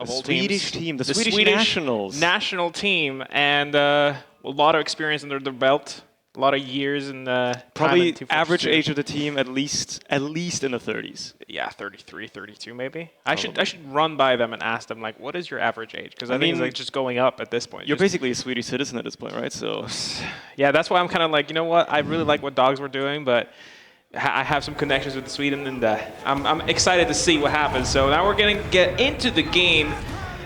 of the all Swedish teams. team, the Swedish nationals. National team, and a lot of experience under their belt. A lot of years in probably average age of the team at least in the 30s. Yeah, 33, 32 maybe. I should run by them and ask them like, what is your average age? Because I think it's like just going up at this point. You're basically a Swedish citizen at this point, right? So yeah, that's why I'm kind of like, you know what? I really like what Dogs were doing, but I have some connections with Sweden, and I'm excited to see what happens. So now we're going to get into the game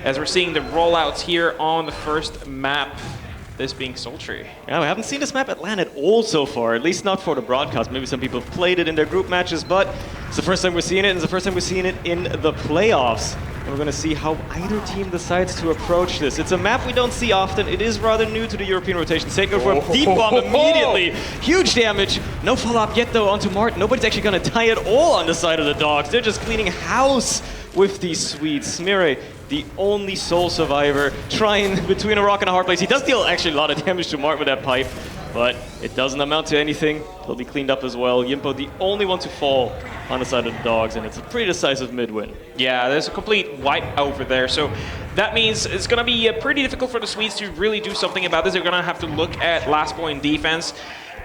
as we're seeing the rollouts here on the first map. This being Sultry. Yeah, we haven't seen this map at LAN at all so far, at least not for the broadcast. Maybe some people have played it in their group matches, but it's the first time we're seeing it, and it's the first time we're seeing it in the playoffs. And we're going to see how either team decides to approach this. It's a map we don't see often. It is rather new to the European rotation. Satan for a deep bomb immediately. Huge damage. No follow-up yet, though, onto Martin. Nobody's actually going to die at all on the side of the Dogs. They're just cleaning house with these Swedes. Smire, the only sole survivor, trying between a rock and a hard place. He does deal actually a lot of damage to Martin with that pipe, but it doesn't amount to anything. He'll be cleaned up as well. Yimpo, the only one to fall on the side of the Dogs, and it's a pretty decisive mid-win. Yeah, there's a complete wipe over there. So that means it's going to be pretty difficult for the Swedes to really do something about this. They're going to have to look at last point defense.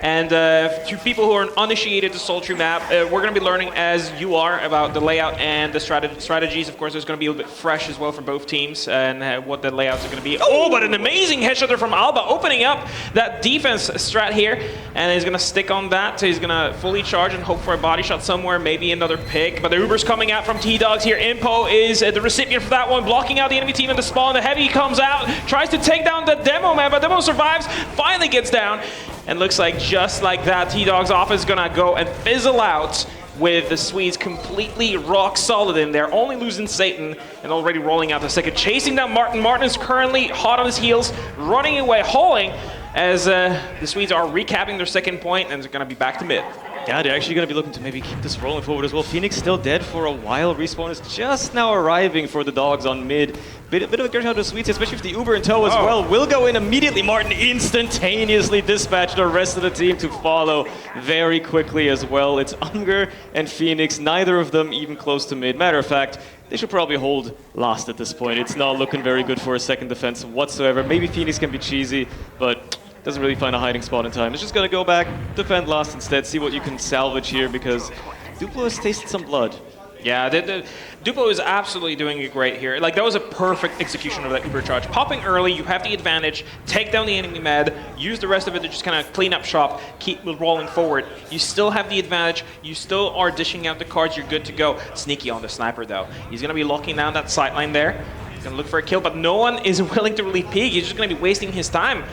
And to people who are uninitiated to Sultry map, we're going to be learning as you are about the layout and the strategies. Of course, there's going to be a little bit fresh as well for both teams and what the layouts are going to be. Oh, but an amazing headshot from Alba, opening up that defense strat here. And he's going to stick on that. So he's going to fully charge and hope for a body shot somewhere, maybe another pick. But the Uber's coming out from TheDogs here. Impo is the recipient for that one, blocking out the enemy team at the spawn. The Heavy comes out, tries to take down the Demo man, but Demo survives, finally gets down. And looks like just like that, TheDogs off is gonna go and fizzle out with the Swedes completely rock solid in there, only losing Satan and already rolling out the second, chasing down Martin. Martin is currently hot on his heels, running away, hauling as the Swedes are recapping their second point and they're gonna be back to mid. Yeah, they're actually going to be looking to maybe keep this rolling forward as well. Phoenix still dead for a while. Respawn is just now arriving for the Dogs on mid. Bit of a good shot to the Swedes, especially if the Uber in tow as well. Will go in immediately. Martin instantaneously dispatched the rest of the team to follow very quickly as well. It's Unger and Phoenix, neither of them even close to mid. Matter of fact, they should probably hold last at this point. It's not looking very good for a second defense whatsoever. Maybe Phoenix can be cheesy, but doesn't really find a hiding spot in time. It's just gonna go back, defend last instead, see what you can salvage here because Duplo has tasted some blood. Yeah, Duplo is absolutely doing it great here. Like, that was a perfect execution of that Uber charge. Popping early, you have the advantage, take down the enemy med, use the rest of it to just kind of clean up shop, keep rolling forward. You still have the advantage, you still are dishing out the cards, you're good to go. Sneaky on the sniper though. He's gonna be locking down that sideline there. He's gonna look for a kill, but no one is willing to really peek. He's just gonna be wasting his time.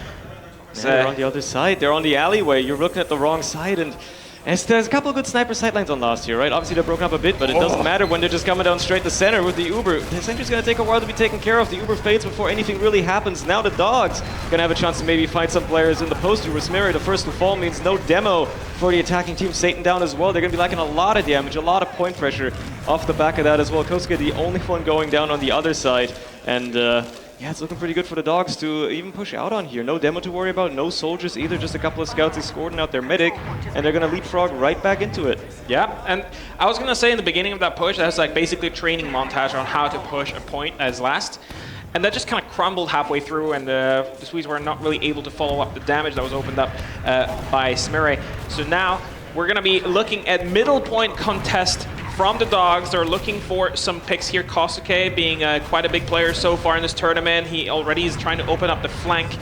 Yeah, they're on the other side, they're on the alleyway, you're looking at the wrong side, and there's a couple of good sniper sightlines on last year, right? Obviously they're broken up a bit, but it doesn't matter when they're just coming down straight to center with the Uber. The sentry's gonna take a while to be taken care of. The Uber fades before anything really happens. Now the Dogs gonna have a chance to maybe find some players in the post. Uber Smire, the first to fall means no demo for the attacking team. Satan down as well. They're gonna be lacking a lot of damage, a lot of point pressure off the back of that as well. Kosuke the only one going down on the other side, and yeah, it's looking pretty good for the Dogs to even push out on here. No demo to worry about, no soldiers either, just a couple of scouts escorting out their medic, and they're gonna leapfrog right back into it. Yeah, and I was gonna say in the beginning of that push, that's like basically a training montage on how to push a point as last. And that just kind of crumbled halfway through, and the Swedes were not really able to follow up the damage that was opened up by Smire. So now we're gonna be looking at middle point contest from the Dogs. They're looking for some picks here. Kosuke being quite a big player so far in this tournament. He already is trying to open up the flank.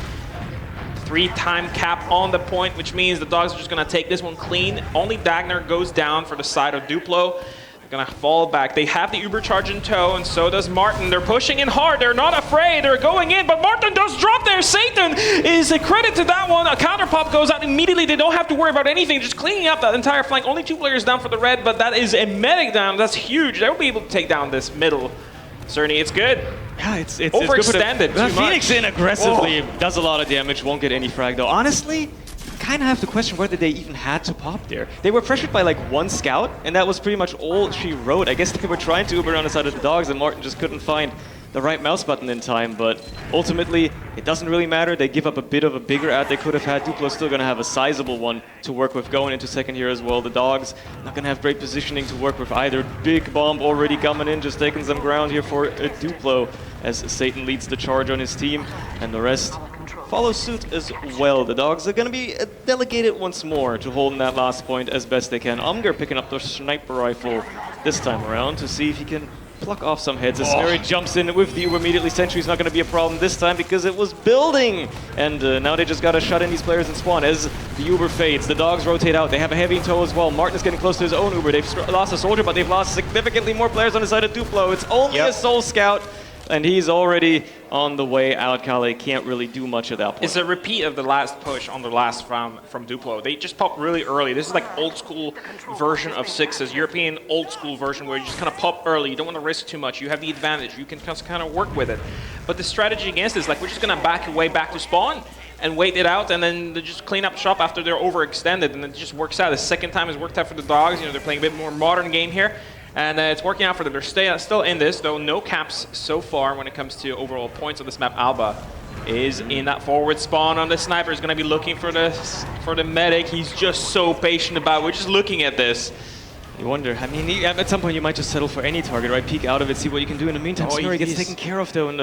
3-time cap on the point, which means the Dogs are just gonna take this one clean. Only Dagner goes down for the side of Duplo. They're gonna fall back. They have the Uber charge in tow, and so does Martin. They're pushing in hard. They're not afraid. They're going in, but Martin does drop there. Satan is a credit to that one. A counter pop goes out immediately. They don't have to worry about anything. Just cleaning up that entire flank. Only 2 players down for the red, but that is a medic down. That's huge. They'll be able to take down this middle. Surny, it's good. Yeah, it's overextended. Good Phoenix in aggressively, does a lot of damage, won't get any frag though. Honestly, kind of have to question whether they even had to pop there. They were pressured by like 1 scout, and that was pretty much all she wrote. I guess they were trying to Uber on the side of the Dogs, and Martin just couldn't find the right mouse button in time, but ultimately, it doesn't really matter. They give up a bit of a bigger ad they could have had. Duplo's still going to have a sizable one to work with going into second here as well. The Dogs not going to have great positioning to work with either. Big bomb already coming in, just taking some ground here for Duplo as Satan leads the charge on his team, and the rest follow suit as well. The Dogs are going to be delegated once more to holding that last point as best they can. Umger picking up the sniper rifle this time around to see if he can pluck off some heads as Surny jumps in with the Uber immediately. Sentry's not going to be a problem this time because it was building. And now they just got to shut in these players and spawn as the Uber fades. The Dogs rotate out. They have a heavy in tow as well. Martin is getting close to his own Uber. They've lost a soldier, but they've lost significantly more players on the side of Duplo. It's only a Soul Scout, and he's already on the way out. Kale can't really do much at that point. It's a repeat of the last push on the last round from Duplo. They just pop really early. This is like old school version of Sixes, European old school version where you just kind of pop early. You don't want to risk too much. You have the advantage. You can just kind of work with it. But the strategy against this, like we're just going to back away back to spawn and wait it out, and then they just clean up shop after they're overextended, and it just works out. The second time has worked out for the Dogs. You know, they're playing a bit more modern game here. And it's working out for them. They're still in this, though no caps so far when it comes to overall points on this map. Alba is in that forward spawn on the sniper. Is going to be looking for the medic. He's just so patient about it. We're just looking at this. You wonder, I mean, at some point you might just settle for any target, right? Peek out of it, see what you can do. In the meantime, Surny gets taken care of, though, in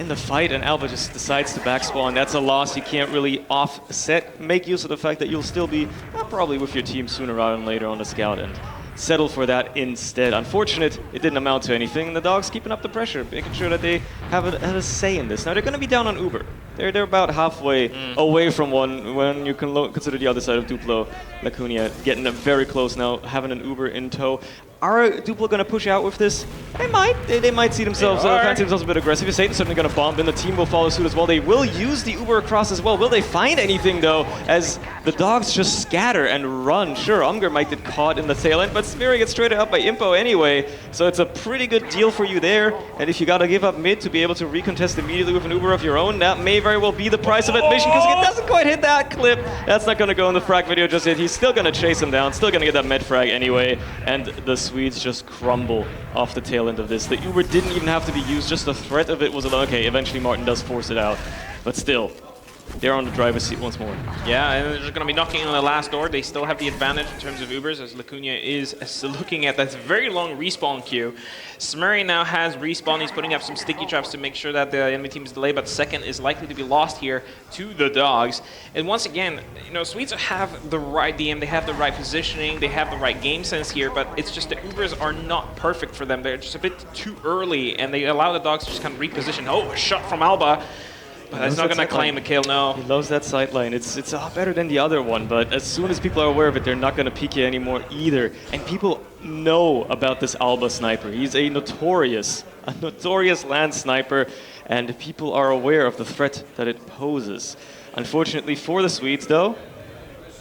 the fight, and Alba just decides to backspawn. That's a loss you can't really offset. Make use of the fact that you'll still be probably with your team sooner rather than later on the scout end. Settle for that instead. Unfortunate, it didn't amount to anything, and the Dogs keeping up the pressure, making sure that they have a say in this. Now, they're going to be down on Uber. They're about halfway away from one when you can consider the other side of Duplo. Lacunia getting very close now, having an Uber in tow. Are Duplo going to push out with this? They might. They might see themselves, fancy themselves a bit aggressive. Satan's certainly going to bomb, then the team will follow suit as well. They will use the Uber across as well. Will they find anything, though, as the Dogs just scatter and run? Sure, Umger might get caught in the tail end, but Smeary gets traded up by Impo anyway, so it's a pretty good deal for you there. And if you got to give up mid to be able to recontest immediately with an Uber of your own, that may very well be the price of admission, because it doesn't quite hit that clip. That's not going to go in the frag video just yet. He's still going to chase him down, still going to get that med frag anyway, and the Swedes just crumble off the tail end of this. The Uber didn't even have to be used, just the threat of it was okay. Eventually Martin does force it out, but still, they're on the driver's seat once more. Yeah, and they're just going to be knocking on the last door. They still have the advantage in terms of Ubers, as Lacunia is looking at that very long respawn queue. Smurry now has respawn. He's putting up some sticky traps to make sure that the enemy team is delayed, but second is likely to be lost here to the Dogs. And once again, you know, Swedes have the right DM, they have the right positioning, they have the right game sense here, but it's just the Ubers are not perfect for them. They're just a bit too early, and they allow the Dogs to just kind of reposition. Oh, a shot from Alba. But that's not going to claim a kill, no. He loves that sight line. It's a lot better than the other one, but as soon as people are aware of it, they're not going to peek you anymore either. And people know about this Alba sniper. He's a notorious land sniper, and people are aware of the threat that it poses. Unfortunately for the Swedes, though,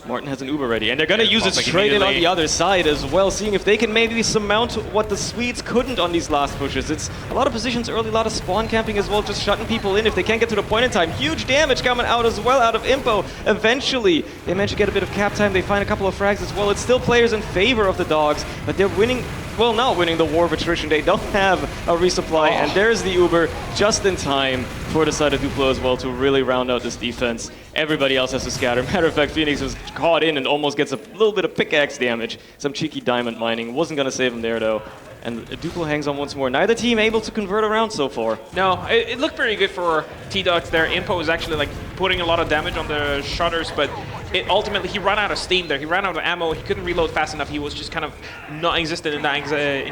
Martin has an Uber ready, and they're going to use it straight in on the other side as well, seeing if they can maybe surmount what the Swedes couldn't on these last pushes. It's a lot of positions early, a lot of spawn camping as well, just shutting people in if they can't get to the point in time. Huge damage coming out as well out of Impo. Eventually, they manage to get a bit of cap time. They find a couple of frags as well. It's still players in favor of the Dogs, but they're winning. Well, not winning the war of attrition. They don't have a resupply, and there's the Uber just in time for the side of Duplo as well to really round out this defense. Everybody else has to scatter. Matter of fact, Phoenix was caught in and almost gets a little bit of pickaxe damage. Some cheeky diamond mining. Wasn't going to save him there, though. And Duplo hangs on once more. Neither team able to convert around so far. No, it looked pretty good for TheDogs there. Impo was actually like putting a lot of damage on the shutters, but it ultimately, he ran out of steam there. He ran out of ammo. He couldn't reload fast enough. He was just kind of non-existent in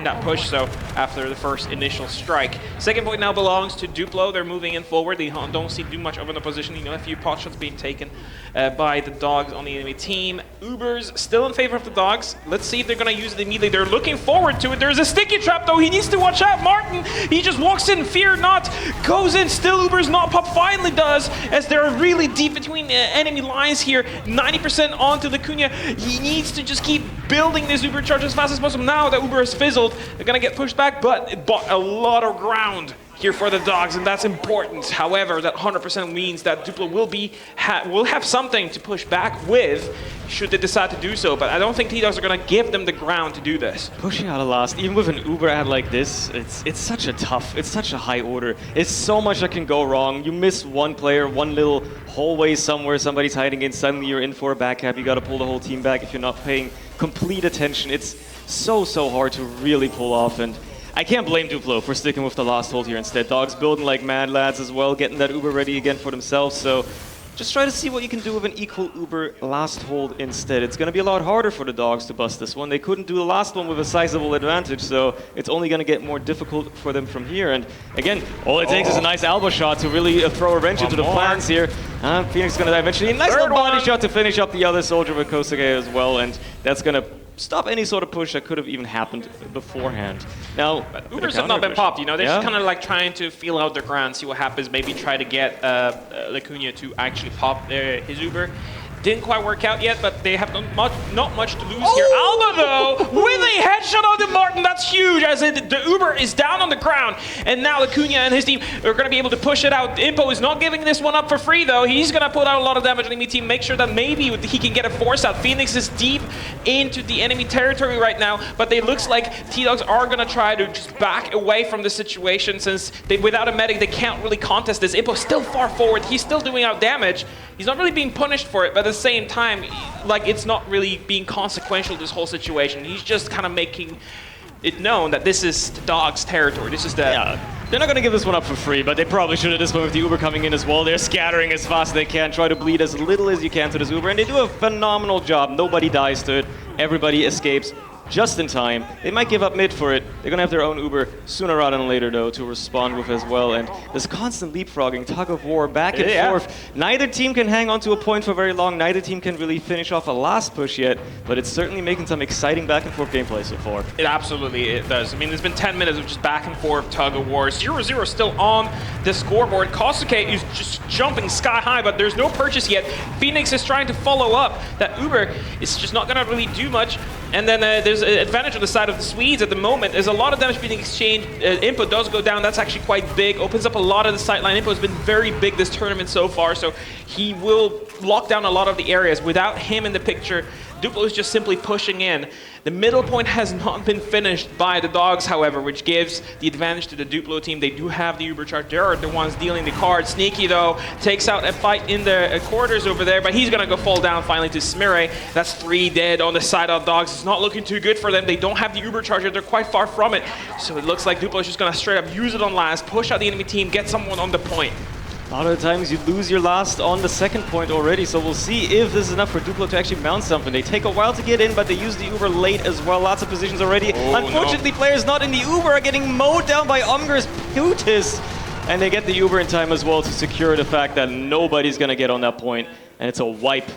that push, so after the first initial strike. Second point now belongs to Duplo. They're moving in forward. They don't see too much of an opposition. You know, a few pot shots being taken by the Dogs on the enemy team. Ubers still in favor of the Dogs. Let's see if they're going to use it immediately. They're looking forward to it. There's a sticky trap, though. He needs to watch out. Martin, he just walks in, fear not, goes in. Still Ubers not pop, finally does, as they're really deep between enemy lines here. 90% onto Lacunia. He needs to just keep building this Uber charge as fast as possible. Now that Uber has fizzled, they're going to get pushed back, but it bought a lot of ground here for the Dogs, and that's important. However, that 100% means that Duplo will have something to push back with should they decide to do so, but I don't think TheDogs are going to give them the ground to do this. Pushing out a last, even with an Uber ad like this, it's such a high order. It's so much that can go wrong. You miss one player, one little hallway somewhere, somebody's hiding in, suddenly you're in for a back cap, you got to pull the whole team back if you're not paying complete attention. It's so hard to really pull off, and I can't blame Duplo for sticking with the last hold here instead. Dogs building like mad lads as well, getting that Uber ready again for themselves, so just try to see what you can do with an equal Uber last hold instead. It's going to be a lot harder for the Dogs to bust this one. They couldn't do the last one with a sizable advantage, so it's only going to get more difficult for them from here. And again, all it takes is a nice elbow shot to really throw a wrench into the plans here. Phoenix is going to die eventually. A nice little body shot to finish up the other soldier with KritzKast as well, and that's going to stop any sort of push that could have even happened beforehand. Now, Ubers have not been popped, you know, they're just kind of like trying to feel out their ground, see what happens, maybe try to get Lacunia to actually pop his Uber. Didn't quite work out yet, but they have not much to lose here. Alba, though, with a headshot on the Martin, that's huge, as the Uber is down on the ground, and now Lacunia and his team are going to be able to push it out. Impo is not giving this one up for free, though. He's going to put out a lot of damage on the enemy team, make sure that maybe he can get a force out. Phoenix is deep into the enemy territory right now, but it looks like TheDogs are going to try to just back away from the situation, since without a medic, they can't really contest this. Impo's still far forward. He's still doing out damage. He's not really being punished for it, but at the same time, like, it's not really being consequential, this whole situation. He's just kind of making it known that this is the Dogs' territory. This is the... Yeah, they're not going to give this one up for free, but they probably should at this point with the Uber coming in as well. They're scattering as fast as they can, try to bleed as little as you can to this Uber, and they do a phenomenal job. Nobody dies to it. Everybody escapes just in time. They might give up mid for it. They're going to have their own Uber sooner rather than later, though, to respond with as well. And this constant leapfrogging, tug of war, back and forth. Neither team can hang on to a point for very long. Neither team can really finish off a last push yet, but it's certainly making some exciting back and forth gameplay so far. It does. I mean, there's been 10 minutes of just back and forth tug of war. 0-0 still on the scoreboard. KritzKast is just jumping sky high, but there's no purchase yet. Phoenix is trying to follow up. That Uber is just not going to really do much. And then there's an advantage on the side of the Swedes at the moment. There's a lot of damage being exchanged. Impo does go down. That's actually quite big. Opens up a lot of the sightline. Impo has been very big this tournament so far, so he will lock down a lot of the areas. Without him in the picture, Duplo is just simply pushing in. The middle point has not been finished by the Dogs, however, which gives the advantage to the Duplo team. They do have the Uber charge. They are the ones dealing the cards. Sneaky, though, takes out a fight in the quarters over there, but he's going to go fall down finally to Smire. That's 3 dead on the side of Dogs. It's not looking too good for them. They don't have the Uber charger. They're quite far from it. So it looks like Duplo is just going to straight up use it on last, push out the enemy team, get someone on the point. A lot of the times you lose your last on the second point already, so we'll see if this is enough for Duplo to actually mount something. They take a while to get in, but they use the Uber late as well. Lots of positions already. Unfortunately, players not in the Uber are getting mowed down by Umger's Putis, and they get the Uber in time as well to secure the fact that nobody's going to get on that point, and it's a wipe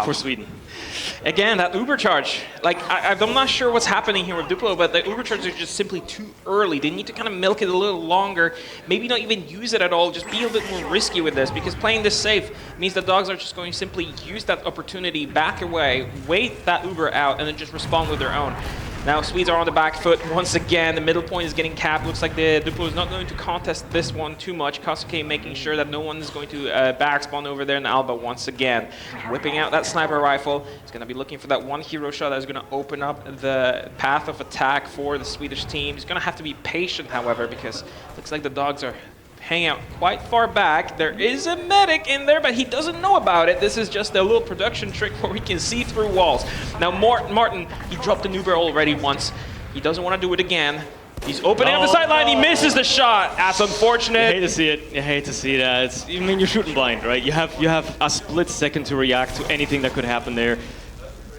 for Sweden. Again, that Uber charge. Like, I'm not sure what's happening here with Duplo, but the Uber charge is just simply too early. They need to kind of milk it a little longer. Maybe not even use it at all. Just be a bit more risky with this, because playing this safe means the Dogs are just going to simply use that opportunity, back away, wait that Uber out, and then just respond with their own. Now Swedes are on the back foot once again. The middle point is getting capped. Looks like the Duplo is not going to contest this one too much. KritzKast making sure that no one is going to back spawn over there in Alba once again. Whipping out that sniper rifle. He's going to be looking for that one hero shot that is going to open up the path of attack for the Swedish team. He's going to have to be patient, however, because it looks like the Dogs are hang out quite far back. There is a medic in there, but he doesn't know about it. This is just a little production trick where we can see through walls. Now Martin, he dropped an Uber already once. He doesn't want to do it again. He's opening up the sideline. He misses the shot. That's unfortunate. You hate to see it. You hate to see that. I mean, you're shooting blind, right? You have a split second to react to anything that could happen there.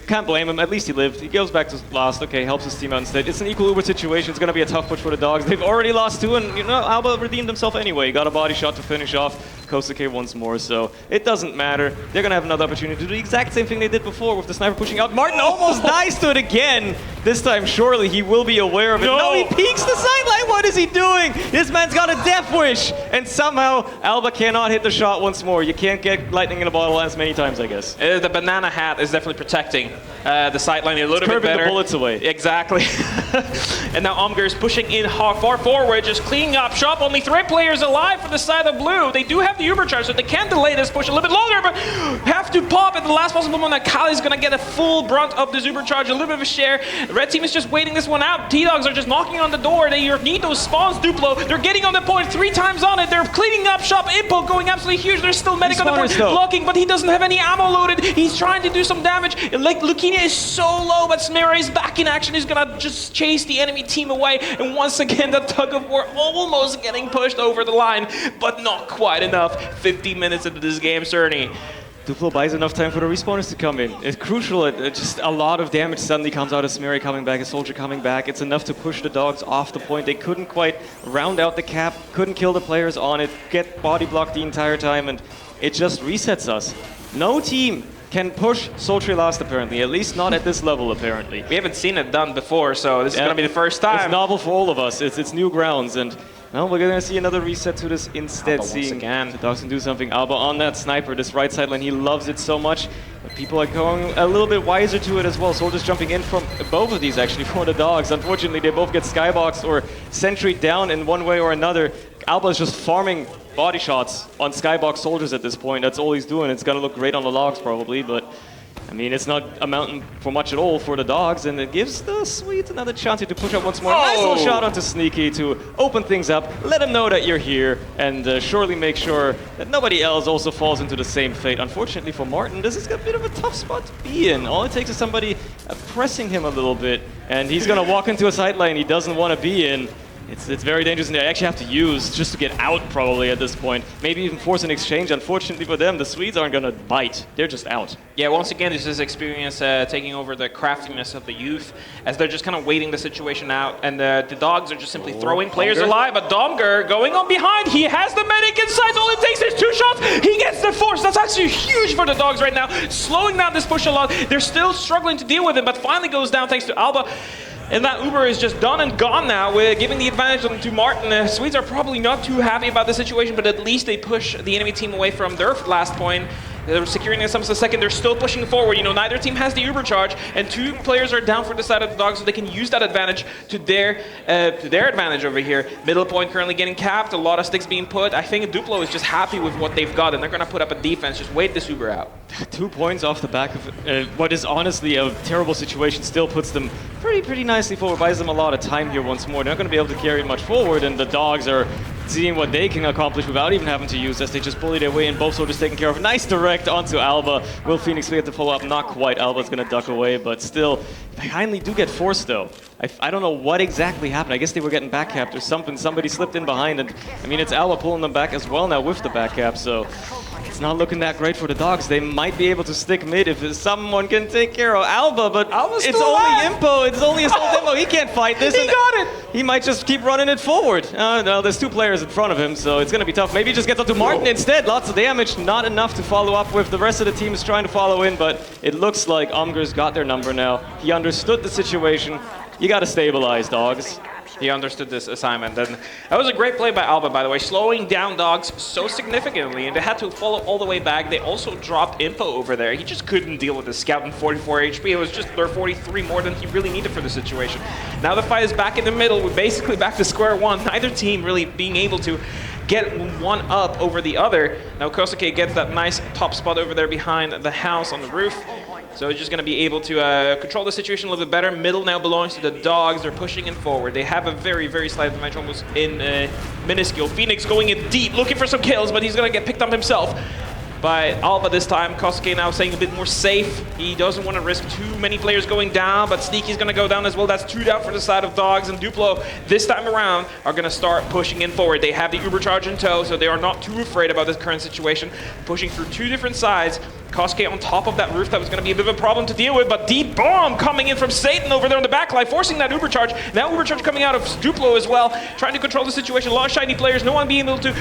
Can't blame him. At least he lived. He goes back to last. Okay, helps his team out instead. It's an equal Uber situation. It's going to be a tough push for the Dogs. They've already lost 2, and, you know, Alba redeemed himself anyway. Got a body shot to finish off KritzKast once more, so it doesn't matter. They're going to have another opportunity to do the exact same thing they did before with the sniper pushing out. Martin almost dies to it again. This time, surely he will be aware of it. No, he peeks the sideline. What is he doing? This man's got a death wish. And somehow, Alba cannot hit the shot once more. You can't get lightning in a bottle as many times, I guess. The banana hat is definitely protecting the sideline a little bit better. The bullets away. Exactly. And now Omger is pushing in far forward, just cleaning up shop. Only 3 players alive for the side of blue. They do have the Ubercharge, so they can delay this push a little bit longer, but have to pop at the last possible moment. Kali's going to get a full brunt of this Ubercharge, a little bit of a share. The red team is just waiting this one out. TheDogs are just knocking on the door. They need those spawns, Duplo. They're getting on the point 3 times on it. They're cleaning up shop. Impo going absolutely huge. There's still Medic on the point blocking, but he doesn't have any ammo loaded. He's trying to do some damage. Like, Lukinia is so low, but Smera is back in action. He's going to just chase the enemy team away. And once again, the tug of war almost getting pushed over the line, but not quite enough. 50 minutes into this game, Surny. Duplo buys enough time for the respawners to come in. It's crucial. Just a lot of damage suddenly comes out of Smeri coming back, a soldier coming back. It's enough to push the dogs off the point. They couldn't quite round out the cap, couldn't kill the players on it, get body blocked the entire time, and it just resets us. No team can push Sultry last, apparently. At least not at this level, apparently. We haven't seen it done before, so this is going to be the first time. It's novel for all of us. It's new grounds, and well, we're going to see another reset to this instead, seeing the dogs can do something. Alba on that sniper, this right sideline, he loves it so much. But people are going a little bit wiser to it as well. Soldiers jumping in from both of these, actually, for the dogs. Unfortunately, they both get skyboxed or sentry down in one way or another. Alba is just farming body shots on skybox soldiers at this point. That's all he's doing. It's going to look great on the logs, probably, but I mean, it's not amounting for much at all for the dogs, and it gives the Swedes another chance here to push up once more. Nice little shot onto Sneaky to open things up, let him know that you're here, and surely make sure that nobody else also falls into the same fate. Unfortunately for Martin, this is a bit of a tough spot to be in. All it takes is somebody pressing him a little bit, and he's going to walk into a side lane he doesn't want to be in. It's very dangerous, and they actually have to use just to get out probably at this point. Maybe even force an exchange. Unfortunately for them, the Swedes aren't going to bite. They're just out. Yeah, once again, this is experience taking over the craftiness of the youth as they're just kind of waiting the situation out. And the dogs are just simply throwing players alive. But Domger going on behind. He has the medic inside. All it takes is 2 shots. He gets the force. That's actually huge for the dogs right now. Slowing down this push a lot. They're still struggling to deal with it, but finally goes down thanks to Alba. And that Uber is just done and gone now, with giving the advantage to Martin. The Swedes are probably not too happy about the situation, but at least they push the enemy team away from their last point. They're securing this almost a second. They're still pushing forward. You know, neither team has the Uber charge, and 2 players are down for the side of the dogs, so they can use that advantage to their advantage over here. Middle point currently getting capped. A lot of sticks being put. I think Duplo is just happy with what they've got, and they're going to put up a defense. Just wait this Uber out. 2 points off the back of what is honestly a terrible situation. Still puts them pretty nicely forward. Buys them a lot of time here once more. They're not going to be able to carry it much forward, and the dogs are seeing what they can accomplish without even having to use as they just bully their way in. Both soldiers taken care of. Nice direct onto Alba. Will Phoenix be able to follow up? Not quite. Alba's going to duck away, but still, they kindly do get forced though. I don't know what exactly happened. I guess they were getting back capped or something. Somebody slipped in behind, and I mean, it's Alba pulling them back as well now with the back cap, so it's not looking that great for the dogs. They might be able to stick mid if someone can take care of Alba, but it's only Impo. It's only his old Impo. He can't fight this. He got it. He might just keep running it forward. No, there's 2 players in front of him, so it's going to be tough. Maybe he just gets up to Martin instead. Lots of damage, not enough to follow up with. The rest of the team is trying to follow in, but it looks like Omger's got their number now. He understood the situation. You got to stabilize, dogs. He understood this assignment, and that was a great play by Alba, by the way, slowing down dogs so significantly, and they had to follow all the way back. They also dropped Impo over there. He just couldn't deal with the scout in 44 HP. It was just their 43 more than he really needed for the situation. Now the fight is back in the middle. We're basically back to square one. Neither team really being able to get one up over the other. Now Kosuke gets that nice top spot over there behind the house on the roof. So he's just going to be able to control the situation a little bit better. Middle now belongs to the dogs. They're pushing in forward. They have a very slight advantage, almost in minuscule. Phoenix going in deep, looking for some kills, but he's going to get picked up himself by Alba this time. Kosuke now staying a bit more safe. He doesn't want to risk too many players going down, but Sneaky's going to go down as well. That's 2 down for the side of dogs, and Duplo this time around are going to start pushing in forward. They have the Uber charge in tow, so they are not too afraid about this current situation. Pushing through 2 different sides. Kosuke on top of that roof, that was going to be a bit of a problem to deal with, but deep bomb coming in from Satan over there on the backline, forcing that Uber charge. Now Uber charge coming out of Duplo as well, trying to control the situation. A lot of shiny players, no one being able to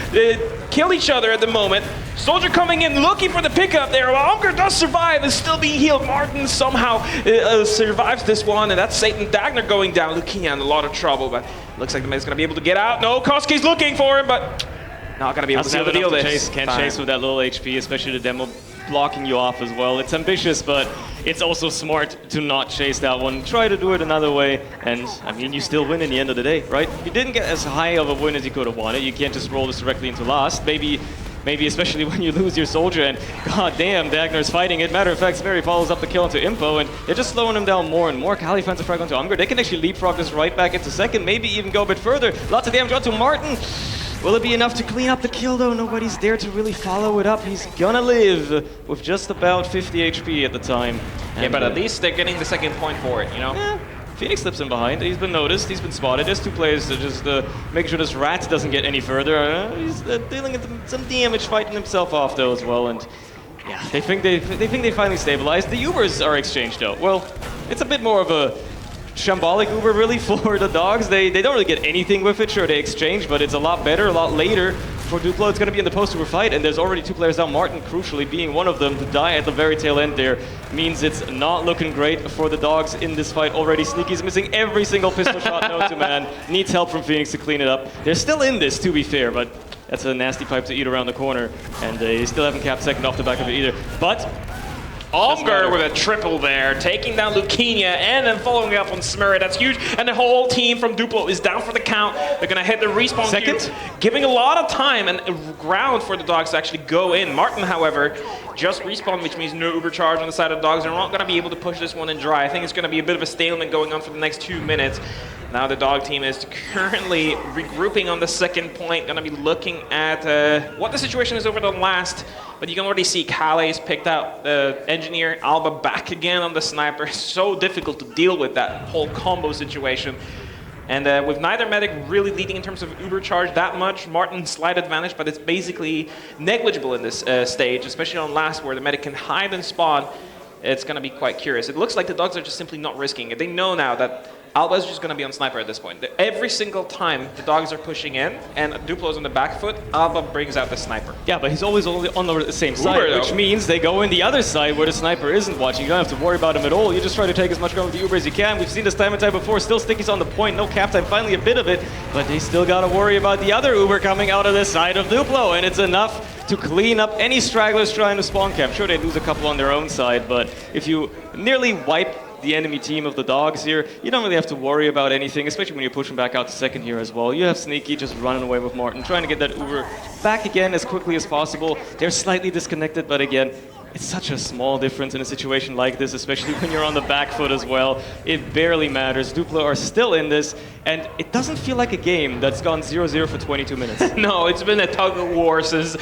kill each other at the moment. Soldier coming in, looking for the pickup there. Omgar does survive and still being healed. Martin somehow survives this one, and that's Satan Dagner going down. Luquinha in a lot of trouble, but looks like the man's going to be able to get out. No, Koski's looking for him, but not going to be able to seal the deal this Can't time. chase with that little HP, especially the demo blocking you off as well. It's ambitious, but it's also smart to not chase that one. Try to do it another way, and I mean, you still win in the end of the day, right? You didn't get as high of a win as you could have wanted. You can't just roll this directly into last. Maybe especially when you lose your soldier, and goddamn, Dagner's fighting it. Matter of fact, Sperry follows up the kill into Impo, and they're just slowing him down more and more. Kali finds a frag onto Omgar. They can actually leapfrog this right back into second, maybe even go a bit further. Lots of damage onto Martin. Will it be enough to clean up the kill, though? Nobody's there to really follow it up. He's gonna live with just about 50 HP at the time. Yeah, but at least they're getting the second point for it, you know? Yeah, Phoenix slips in behind. He's been noticed. He's been spotted. There's two players to just make sure this rat doesn't get any further. He's dealing with some damage, fighting himself off, though, as well. And yeah, they think they finally stabilized. The Ubers are exchanged, though. Well, it's a bit more of a shambolic Uber really for the Dogs. They don't really get anything with it. Sure, they exchange, but it's a lot better, a lot later. For Duplo, it's going to be in the post-Uber fight, and there's already two players down. Martin, crucially, being one of them to die at the very tail end there means it's not looking great for the Dogs in this fight already. Sneaky's missing every single pistol shot known to man. Needs help from Phoenix to clean it up. They're still in this, to be fair, but that's a nasty pipe to eat around the corner, and they still haven't capped second off the back of it either. But Omgar with a triple there, taking down Luquinha and then following up on Smurry. That's huge. And the whole team from Duplo is down for the count. They're going to hit the respawn second, queue, giving a lot of time and ground for the Dogs to actually go in. Martin, however, just respawned, which means no Uber charge on the side of the Dogs. They're not going to be able to push this one in dry. I think it's going to be a bit of a stalemate going on for the next 2 minutes. Now the Dog team is currently regrouping on the second point, going to be looking at what the situation is over the last, but you can already see Kale's picked out the engineer, Alba back again on the sniper. So difficult to deal with that whole combo situation. And with neither medic really leading in terms of Uber charge that much, Martin slight advantage, but it's basically negligible in this stage, especially on last where the medic can hide and spawn. It's going to be quite curious. It looks like the Dogs are just simply not risking it. They know now that Alba's just going to be on sniper at this point. Every single time the Dogs are pushing in and Duplo's on the back foot, Alba brings out the sniper. yeah, but he's always only on the same side, Uber, which though. means they go in the other side where the sniper isn't watching. You don't have to worry about him at all. You just try to take as much ground with the Uber as you can. We've seen this time and time before. Still Sticky's on the point. No cap time. Finally a bit of it, but they still got to worry about the other Uber coming out of the side of Duplo, and it's enough to clean up any stragglers trying to spawn camp. Sure, they lose a couple on their own side, but if you nearly wipe the enemy team of the Dogs here, you don't really have to worry about anything, especially when you're pushing back out to second here as well. You have Sneaky just running away with Martin, trying to get that Uber back again as quickly as possible. They're slightly disconnected, but again, it's such a small difference in a situation like this, especially when you're on the back foot as well. It barely matters. Duplo are still in this, and it doesn't feel like a game that's gone 0-0 for 22 minutes. No, it's been a tug of war since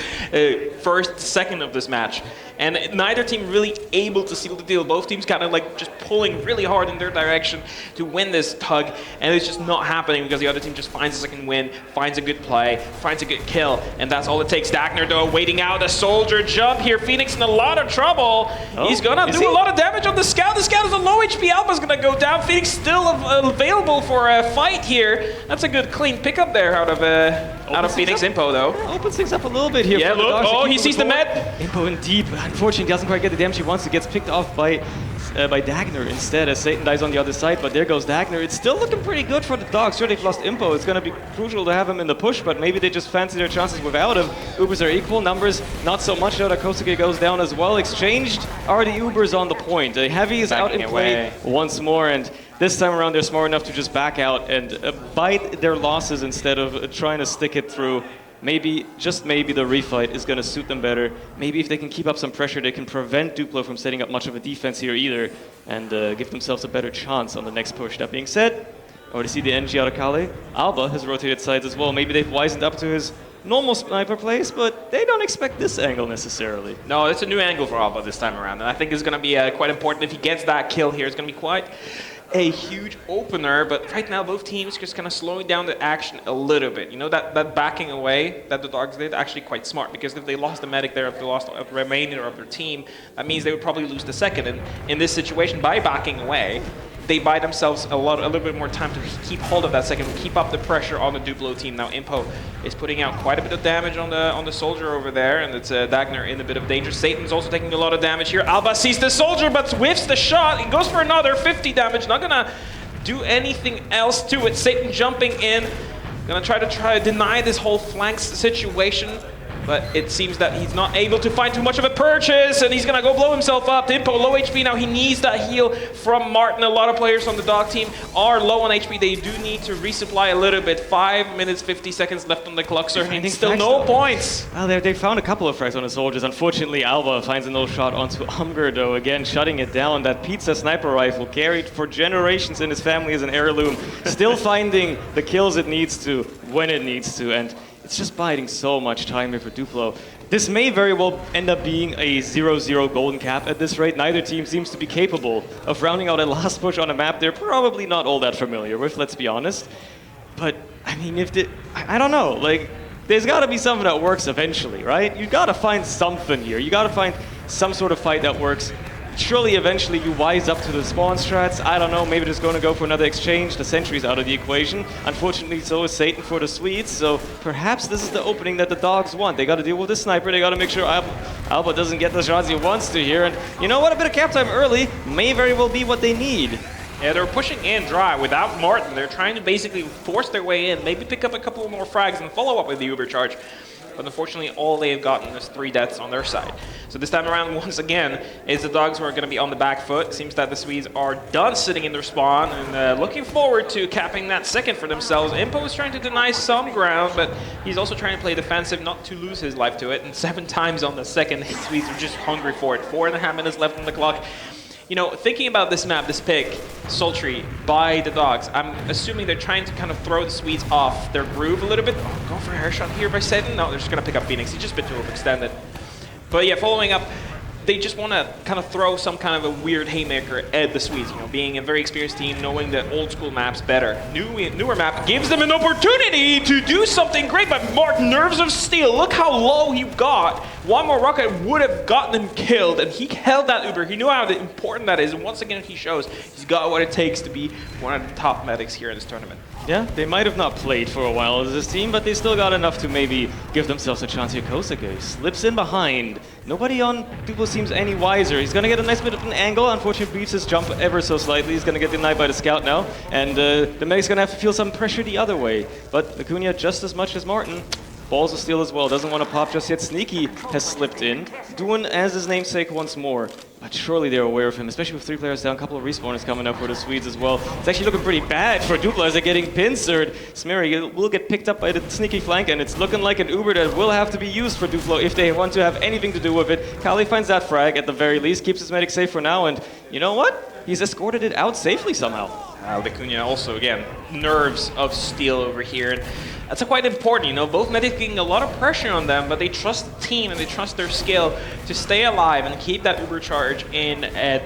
first second of this match. And neither team really able to seal the deal. Both teams kind of like just pulling really hard in their direction to win this tug, and it's just not happening because the other team just finds a second win, finds a good play, finds a good kill, and that's all it takes. Dagner, though, waiting out a soldier jump here. Phoenix in a lot of trouble. Oh, he's gonna do a lot of damage on the scout. The scout is a low HP. Alpha's gonna go down. Phoenix still available for a fight here. That's a good clean pickup there out of Phoenix Impo, though. Opens things up a little bit here. Yeah, for the look. Dogs to Oh, keep he sees the moving med. Impo in deep. Unfortunately, doesn't quite get the damage he wants. He gets picked off by Dagner instead, as Satan dies on the other side. But there goes Dagner. It's still looking pretty good for the Dogs. Sure, they've lost Impo. It's going to be crucial to have him in the push, but maybe they just fancy their chances without him. Ubers are equal. Numbers, not so much, though. Kosuke goes down as well. Exchanged are the Ubers on the point. The Heavy is out in play once more, and this time around they're smart enough to just back out and bite their losses instead of trying to stick it through. Maybe, just maybe, the refight is going to suit them better. Maybe if they can keep up some pressure, they can prevent Duplo from setting up much of a defense here either, and give themselves a better chance on the next push. That being said, I already see the NG out of Kale. Alba has rotated sides as well. Maybe they've wisened up to his normal sniper plays, but they don't expect this angle necessarily. No, it's a new angle for Alba this time around, and I think it's going to be quite important. If he gets that kill here, it's going to be quite a huge opener, but right now both teams just kind of slowing down the action a little bit. You know, that backing away that the Dogs did, actually quite smart, because if they lost the medic there, if they lost the remainder of their team, that means they would probably lose the second. And in this situation, by backing away, they buy themselves a little bit more time to keep hold of that second, keep up the pressure on the Duplo team. Now Impo is putting out quite a bit of damage on the soldier over there, and it's Dagner in a bit of danger. Satan's also taking a lot of damage here. Alba sees the soldier, but whiffs the shot. He goes for another 50 damage. Not gonna do anything else to it. Satan jumping in, gonna try to deny this whole flanks situation. But it seems that he's not able to find too much of a purchase, and he's gonna go blow himself up. Impo, low HP now. He needs that heal from Martin. A lot of players on the dog team are low on HP. They do need to resupply a little bit. 5 minutes, 50 seconds left on the clock, sir. Still no points. Well, they found a couple of frags on the soldiers. Unfortunately, Alba finds a no shot onto Umger, though. Again, shutting it down. That pizza sniper rifle, carried for generations in his family as an heirloom, still finding the kills it needs to when it needs to. And it's just biding so much time here for Duplo. This may very well end up being a 0-0 golden cap at this rate. Neither team seems to be capable of rounding out a last push on a map they're probably not all that familiar with, let's be honest. But, I mean, I don't know, like, there's gotta be something that works eventually, right? You gotta find something here. You gotta find some sort of fight that works. Surely eventually you wise up to the spawn strats. I don't know, maybe just going to go for another exchange. The sentry's out of the equation. Unfortunately, so is Satan for the Swedes, so perhaps this is the opening that the dogs want. They got to deal with the sniper. They got to make sure Alba doesn't get the shots he wants to here. And you know what? A bit of cap time early may very well be what they need. Yeah, they're pushing in dry without Martin. They're trying to basically force their way in, maybe pick up a couple more frags and follow up with the Uber charge. But unfortunately, all they've gotten is 3 deaths on their side. So this time around, once again, is the dogs who are going to be on the back foot. It seems that the Swedes are done sitting in their spawn and looking forward to capping that second for themselves. Impo is trying to deny some ground, but he's also trying to play defensive, not to lose his life to it. And 7 times on the second, the Swedes are just hungry for it. 4.5 minutes left on the clock. You know, thinking about this map, this pick, Sultry, by the dogs, I'm assuming they're trying to kind of throw the Swedes off their groove a little bit. Oh, going for a hair shot here by Satan. No, they're just going to pick up Phoenix. He's just been too overextended. But yeah, following up, they just want to kind of throw some kind of a weird haymaker at the Swedes, you know, being a very experienced team, knowing the old school maps better. Newer map gives them an opportunity to do something great, but Mark, nerves of steel. Look how low he got. One more rocket would have gotten him killed, and he held that Uber. He knew how important that is, and once again he shows he's got what it takes to be one of the top medics here in this tournament. Yeah, they might have not played for a while as this team, but they still got enough to maybe give themselves a chance here. Kosake slips in behind. Nobody on Duplo seems any wiser. He's going to get a nice bit of an angle. Unfortunately, beats his jump ever so slightly. He's going to get denied by the scout now, and the medic's going to have to feel some pressure the other way. But Acuna just as much as Martin. Balls of steel as well, doesn't want to pop just yet. Sneaky has slipped in, doing as his namesake once more. But surely they're aware of him, especially with 3 players down. A couple of respawners coming up for the Swedes as well. It's actually looking pretty bad for Duplo as they're getting pincered. Smeary will get picked up by the sneaky flank, and it's looking like an Uber that will have to be used for Duplo if they want to have anything to do with it. Kali finds that frag at the very least, keeps his medic safe for now, and you know what? He's escorted it out safely somehow. Acuna also, again, nerves of steel over here. And that's quite important, you know, both medics getting a lot of pressure on them, but they trust the team and they trust their skill to stay alive and keep that Uber charge in at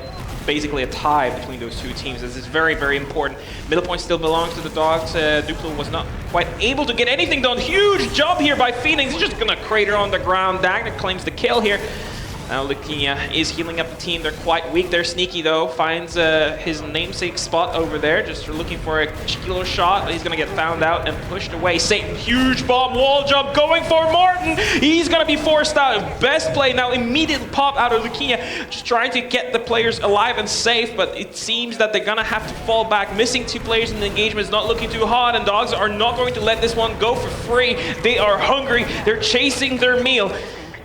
basically a tie between those two teams. This is very, very important. Middle point still belongs to the dogs. Duplo was not quite able to get anything done. Huge job here by Phoenix. He's just gonna crater on the ground. Dagner claims the kill here. Now Luquinha is healing up the team. They're quite weak. They're Sneaky though. Finds his namesake spot over there. Just looking for a kilo shot. He's gonna get found out and pushed away. Satan, huge bomb wall jump going for Martin. He's gonna be forced out. Best play now. Immediate pop out of Luquinha. Just trying to get the players alive and safe, but it seems that they're gonna have to fall back. Missing 2 players in the engagement is not looking too hot, and dogs are not going to let this one go for free. They are hungry. They're chasing their meal.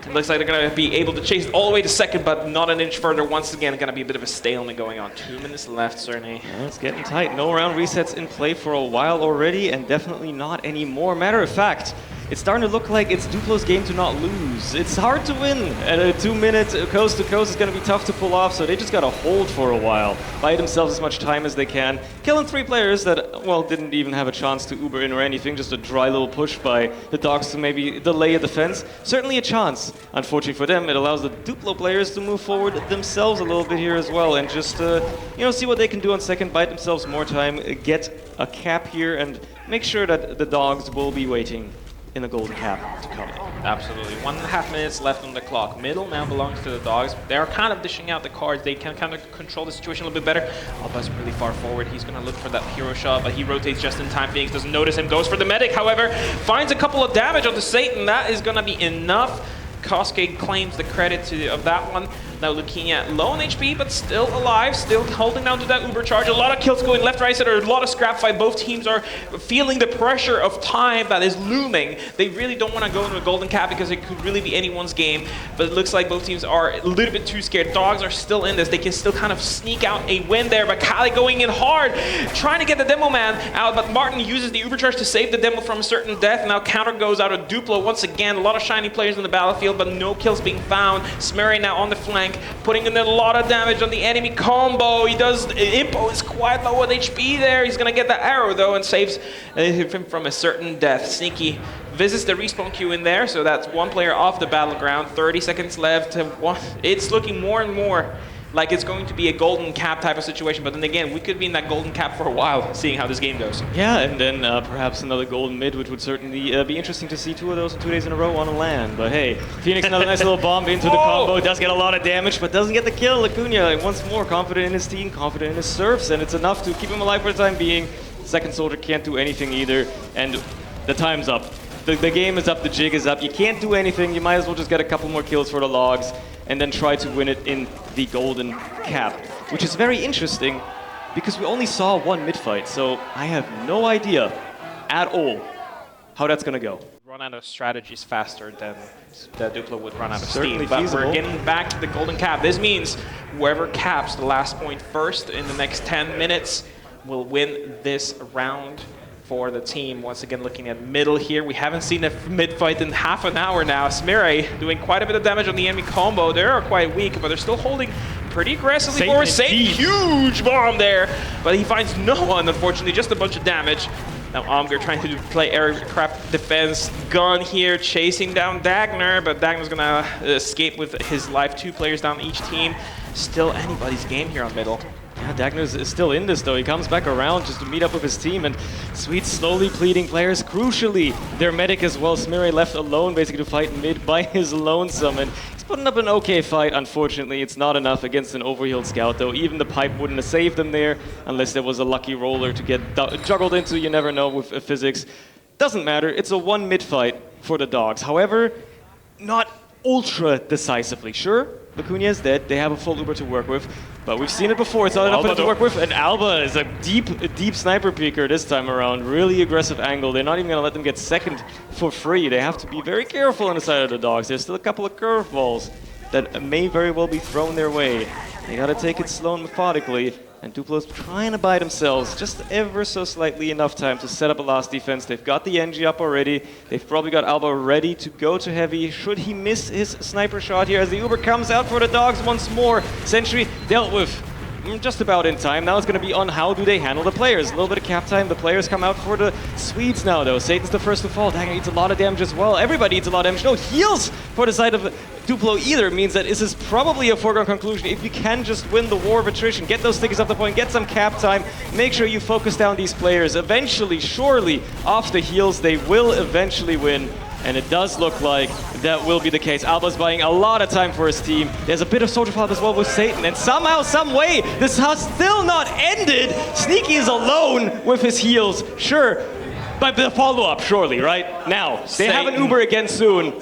It looks like they're going to be able to chase all the way to second, but not an inch further. Once again, going to be a bit of a stalemate going on. 2 minutes left, Surny. Well, it's getting tight. No round resets in play for a while already, and definitely not anymore. Matter of fact, it's starting to look like it's Duplo's game to not lose. It's hard to win. At a 2 minute coast to coast is going to be tough to pull off, so they just got to hold for a while. Buy themselves as much time as they can. Killing 3 players that, well, didn't even have a chance to Uber in or anything. Just a dry little push by the dogs to maybe delay a defense. Certainly a chance. Unfortunately for them, it allows the Duplo players to move forward themselves a little bit here as well, and just, see what they can do on second, buy themselves more time, get a cap here, and make sure that the dogs will be waiting. in the golden cap to come. Absolutely. 1.5 minutes left on the clock. Middle now belongs to the Dogs. They're kind of dishing out the cards. They can kind of control the situation a little bit better. Alba's really far forward. He's going to look for that hero shot, but he rotates just in time. Phoenix doesn't notice him, goes for the medic, however, finds a couple of damage onto Satan. That is going to be enough. Cascade claims the credit of that one. Now looking at low on HP, but still alive, still holding down to that Uber charge. A lot of kills going left, right, center. A lot of scrap fight. Both teams are feeling the pressure of time that is looming. They really don't want to go into a golden cap because it could really be anyone's game. But it looks like both teams are a little bit too scared. Dogs are still in this. They can still kind of sneak out a win there. But Kali going in hard, trying to get the demo man out. But Martin uses the Uber charge to save the demo from a certain death. Now counter goes out of Duplo once again. A lot of shiny players in the battlefield, but no kills being found. Smurry now on the flank, putting in a lot of damage on the enemy combo. He does, Impo is quite low on HP there. He's gonna get the arrow though and saves him from a certain death. Sneaky visits the respawn queue in there, so that's one player off the battleground. 30 seconds left. It's looking more and more like it's going to be a golden cap type of situation, but then again, we could be in that golden cap for a while, seeing how this game goes. Yeah, and then perhaps another golden mid, which would certainly be interesting to see 2 of those in 2 days in a row on a land. But hey, Phoenix, another nice little bomb into the combo, does get a lot of damage, but doesn't get the kill. Acuna, once more, confident in his team, confident in his serfs, and it's enough to keep him alive for the time being. Second soldier can't do anything either, and the time's up. The game is up, the jig is up. You can't do anything, you might as well just get a couple more kills for the logs, and then try to win it in the golden cap, which is very interesting because we only saw one mid-fight, so I have no idea at all how that's gonna go. Run out of strategies faster than Duplo would run out of Certainly steam, but feasible. we're getting back to the golden cap. This means whoever caps the last point first in the next 10 minutes will win this round for the team. Once again, looking at middle here, we haven't seen a mid-fight in half an hour now. Smurry doing quite a bit of damage on the enemy combo. They are quite weak, but they're still holding pretty aggressively forward. Satan, huge bomb there, but he finds no one, unfortunately, just a bunch of damage. Now Omgar trying to play aircraft defense gun here, chasing down Dagner, but Dagner's gonna escape with his life. 2 players down each team. Still anybody's game here on middle. Yeah, Dagner is still in this though. He comes back around just to meet up with his team, and Sweet slowly pleading players. Crucially, their medic as well. Smurry left alone basically to fight mid by his lonesome, and he's putting up an okay fight. Unfortunately, it's not enough against an overhealed scout though. Even the pipe wouldn't have saved them there unless there was a lucky roller to get juggled into. You never know with physics. Doesn't matter. It's a 1 mid fight for the Dogs. However, not ultra decisively. Sure, Acuna is dead. They have a full Uber to work with, but we've seen it before. It's not enough for them to work with. And Alba is a deep sniper peeker this time around. Really aggressive angle. They're not even going to let them get second for free. They have to be very careful on the side of the Dogs. There's still a couple of curveballs that may very well be thrown their way. They got to take it slow and methodically. And Duplo's trying to buy themselves just ever so slightly enough time to set up a last defense. They've got the NG up already. They've probably got Alba ready to go to heavy. Should he miss his sniper shot here as the Uber comes out for the Dogs once more. Sentry dealt with just about in time. Now it's going to be on how do they handle the players. A little bit of cap time. The players come out for the Swedes now, though. Satan's the first to fall. Dagger eats a lot of damage as well. Everybody eats a lot of damage. No heals for the side of Duplo either. It means that this is probably a foregone conclusion. If you can just win the war of attrition, get those stickies up the point, get some cap time, make sure you focus down these players. Eventually, surely, off the heals, they will eventually win. And it does look like that will be the case. Alba's buying a lot of time for his team. There's a bit of soldier follow as well with Satan. And somehow, some way, this has still not ended. Sneaky is alone with his heals. Sure, but the follow-up, surely, right? Now, they have an Uber again soon.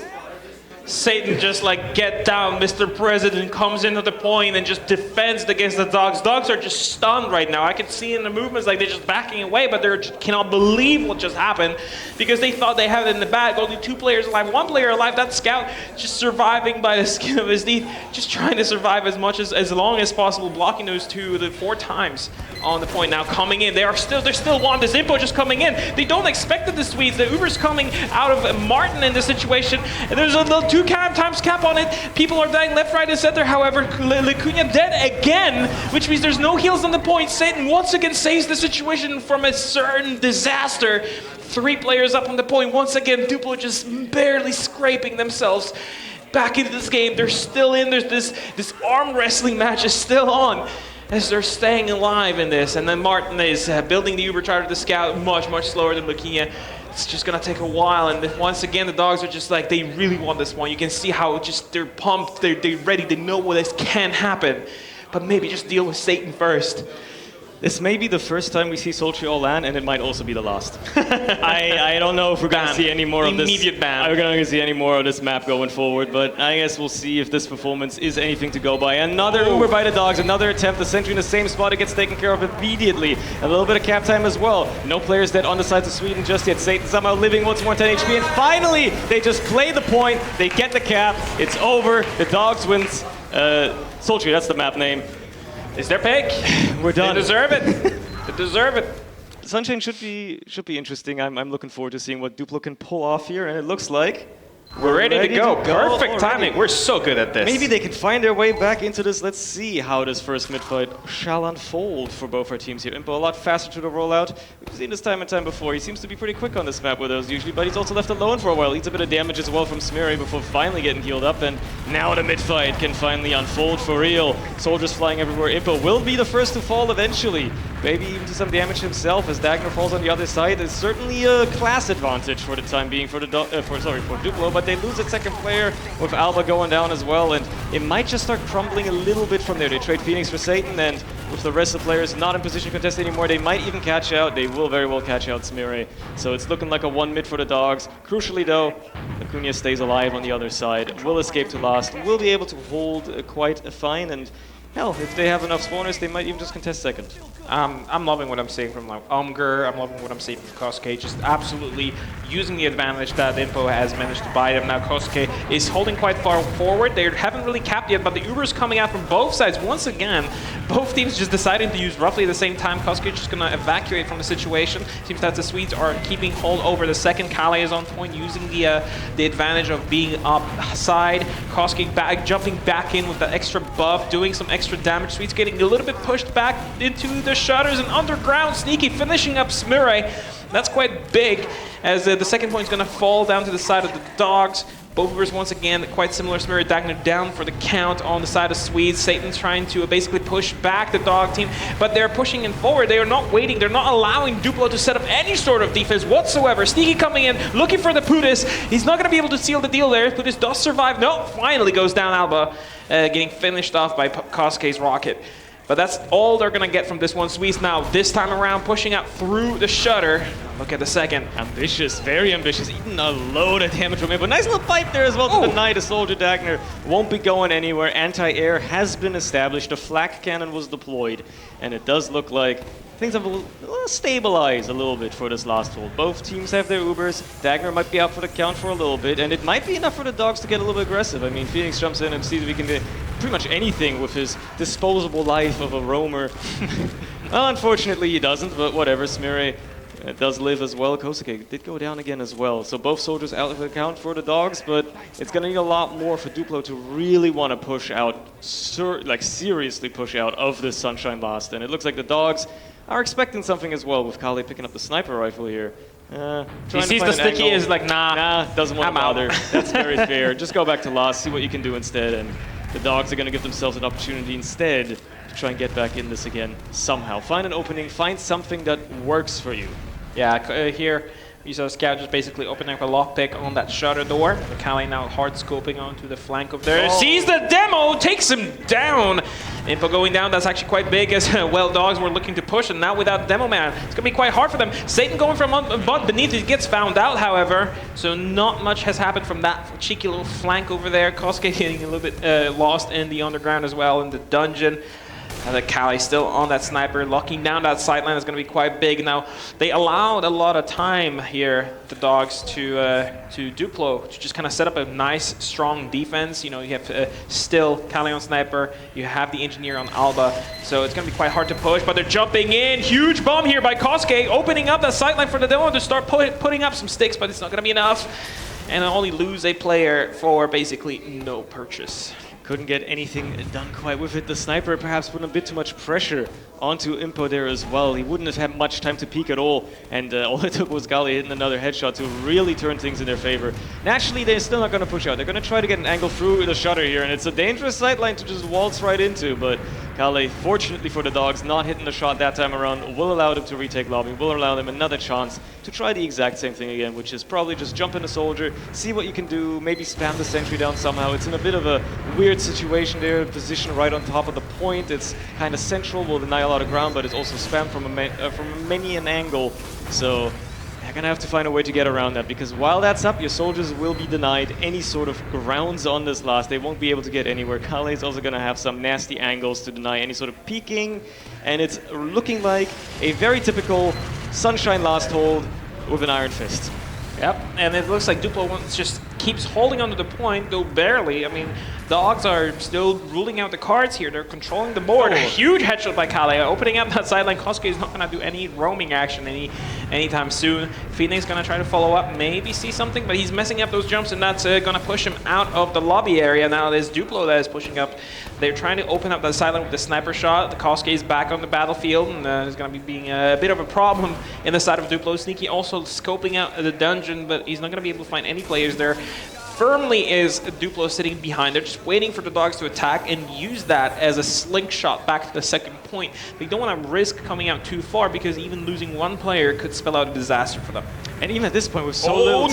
Satan just like, get down, Mr. President, comes into the point and just defends against the Dogs. Dogs are just stunned right now. I can see in the movements like they're just backing away, but they cannot believe what just happened because they thought they had it in the bag. Only 2 players alive, 1 player alive. That scout just surviving by the skin of his teeth, just trying to survive as long as possible, blocking those 4 times on the point. Now coming in, they're still one. This Impo just coming in. They don't expect it, the Swedes. The Uber's coming out of Martin in this situation, and there's a little 2 times cap on it. People are dying left, right, and center. However, Acuna dead again, which means there's no heals on the point. Satan once again saves the situation from a certain disaster. 3 players up on the point. Once again, Duplo just barely scraping themselves back into this game. They're still in. There's this arm wrestling match is still on as they're staying alive in this. And then Martin is building the Uber charge of the scout much slower than Acuna. it's just gonna take a while. And once again, the Dogs are just like, they really want this one. You can see how just they're pumped, they're ready, they know what this can happen. But maybe just deal with Satan first. This may be the first time we see Sultry all LAN, and it might also be the last. I don't know if we're going to see any more of this. Immediate ban. We're going to see any more of this map going forward, but I guess we'll see if this performance is anything to go by. Another Uber by the Dogs, another attempt. The sentry in the same spot. It gets taken care of immediately. A little bit of cap time as well. No players dead on the sides of Sweden just yet. Satan somehow living once more 10 HP, and finally they just play the point. They get the cap. It's over. The Dogs wins. Sultry, that's the map name. Is their pick? We're done. They deserve it. They deserve it. Sunshine should be interesting. I'm looking forward to seeing what Duplo can pull off here, and it looks like we're ready to go. Perfect already. timing. We're so good at this. Maybe they can find their way back into this. Let's see how this first mid-fight shall unfold for both our teams here. Impo a lot faster to the rollout. We've seen this time and time before. He seems to be pretty quick on this map with those usually, but he's also left alone for a while. Eats a bit of damage as well from Smeary before finally getting healed up, and now the mid-fight can finally unfold for real. Soldiers flying everywhere. Impo will be the first to fall eventually. Maybe even to some damage himself as Dagner falls on the other side. It's certainly a class advantage for the time being for Duplo, but they lose its second player with Alba going down as well, and it might just start crumbling a little bit from there. They trade Phoenix for Satan, and with the rest of the players not in position to contest anymore, they might even catch out. They will very well catch out Smeary. So it's looking like a 1 mid for the Dogs. Crucially though, Acuna stays alive on the other side, will escape to last, will be able to hold quite fine, and hell, if they have enough spawners, they might even just contest second. I'm loving what I'm seeing from like Umger. I'm loving what I'm seeing from Kosuke. Just absolutely using the advantage that Info has managed to buy them. Now Kosuke is holding quite far forward. They haven't really capped yet, but the Uber's coming out from both sides. Once again, both teams just deciding to use roughly the same time. Kosuke just going to evacuate from the situation. Seems that the Swedes are keeping hold over the second. Kale is on point, using the advantage of being upside. Kosuke jumping back in with the extra buff, doing some extra damage. Swedes getting a little bit pushed back into the shutters, and underground sneaky finishing up Smeary. That's quite big, as the second point is going to fall down to the side of the Dogs. Both Ubers once again quite similar. Smeary Dagner down for the count on the side of Swedes. Satan's trying to basically push back the Dog team, but they're pushing in forward. They are not waiting. They're not allowing Duplo to set up any sort of defense whatsoever. Sneaky coming in, looking for the Putis. He's not going to be able to seal the deal there. Putis does survive. No, finally goes down Alba, getting finished off by Kosuke's rocket. But that's all they're going to get from this one. Swedes now, this time around, pushing out through the shutter. Look at the second. Ambitious, very ambitious. Eating a load of damage from him. But nice little pipe there as well to deny the Soldier Dagner. Won't be going anywhere. Anti-air has been established. The flak cannon was deployed. And it does look like things have stabilized a little bit for this last hold. Both teams have their Ubers. Dagner might be out for the count for a little bit, and it might be enough for the Dogs to get a little bit aggressive. I mean, Phoenix jumps in and sees if he can do pretty much anything with his disposable life of a roamer. Well, unfortunately he doesn't, but whatever. Smeary does live as well. Kosuke did go down again as well. So both soldiers out of the count for the Dogs, but it's going to need a lot more for Duplo to really want to push out, seriously push out of this Sunshine Blast. And it looks like the Dogs are expecting something as well, with Kale picking up the sniper rifle here. He sees the sticky, is like, nah, doesn't want to bother. That's very fair. Just go back to last, see what you can do instead, and the Dogs are going to give themselves an opportunity instead to try and get back in this again somehow. Find an opening, find something that works for you. Yeah, here you saw Scout just basically opening up a lockpick on that shutter door. Kale now hard scoping onto the flank of there. Sees the demo, takes him down. Info going down, that's actually quite big, as well Dogs were looking to push, and now without Demo Man, it's going to be quite hard for them. Satan going from beneath, it gets found out, however, so not much has happened from that cheeky little flank over there. Kosuke getting a little bit lost in the underground as well, in the dungeon. And the Kale still on that sniper, locking down that sideline is going to be quite big. Now, they allowed a lot of time here, the Dogs, to Duplo to just kind of set up a nice, strong defense. You know, you have still Kale on sniper, you have the engineer on Alba, so it's going to be quite hard to push, but they're jumping in. Huge bomb here by Kosuke, opening up that sideline for the demo to start putting up some sticks, but it's not going to be enough. And only lose a player for basically no purchase. Couldn't get anything done quite with it. The sniper perhaps put a bit too much pressure onto Impo there as well. He wouldn't have had much time to peek at all, and all it took was Gali hitting another headshot to really turn things in their favor. Naturally, they're still not going to push out. They're going to try to get an angle through the shutter here, and it's a dangerous sightline to just waltz right into, but Kale, fortunately for the Dogs, not hitting the shot that time around, will allow them to retake lobby, will allow them another chance to try the exact same thing again, which is probably just jump in a soldier, see what you can do, maybe spam the sentry down somehow. It's in a bit of a weird situation there, position right on top of the point. It's kind of central, will deny a lot of ground, but it's also spammed from many an angle. So they're gonna have to find a way to get around that, because while that's up, your soldiers will be denied any sort of grounds on this last. They won't be able to get anywhere. Kale is also gonna have some nasty angles to deny any sort of peeking, and it's looking like a very typical Sunshine last hold with an Iron Fist. Yep, and it looks like Duplo just keeps holding onto the point, though barely. I mean, Dogs are still ruling out the cards here. They're controlling the board. Oh. A huge headshot by Kale, opening up that sideline. Kosuke is not going to do any roaming action anytime soon. Phoenix going to try to follow up, maybe see something, but he's messing up those jumps, and that's going to push him out of the lobby area. Now there's Duplo that is pushing up. They're trying to open up that sideline with the sniper shot. The Kosuke is back on the battlefield, and is going to be being a bit of a problem in the side of Duplo. Sneaky also scoping out the dungeon, but he's not going to be able to find any players there. Firmly is Duplo sitting behind. They're just waiting for the Dogs to attack and use that as a slingshot back to the second point. They don't want to risk coming out too far, because even losing one player could spell out a disaster for them. And even at this point, with so little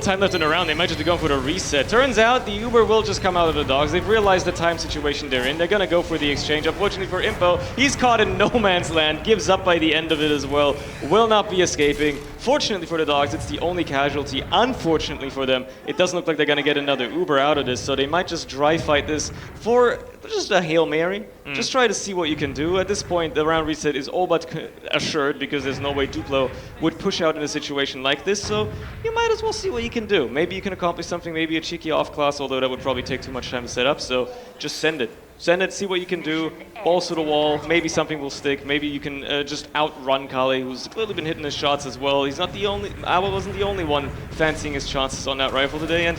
time left in the round, they might just be going for the reset. Turns out the Uber will just come out of the Dogs. They've realized the time situation they're in. They're going to go for the exchange. Unfortunately for Impo, he's caught in no man's land, gives up by the end of it as well, will not be escaping. Fortunately for the Dogs, it's the only casualty. Unfortunately for them, it doesn't look like they're going to get another Uber out of this, so they might just dry fight this for just a Hail Mary. Just try to see what you can do. At this point, the round reset is all but assured, because there's no way Duplo would push out in a situation like this, so you might as well see what you can do. Maybe you can accomplish something, maybe a cheeky off-class, although that would probably take too much time to set up, so just send it. Send it, see what you can do, balls to the wall, maybe something will stick, maybe you can just outrun Kale, who's clearly been hitting his shots as well. He's not the only, Awa wasn't the only one fancying his chances on that rifle today, and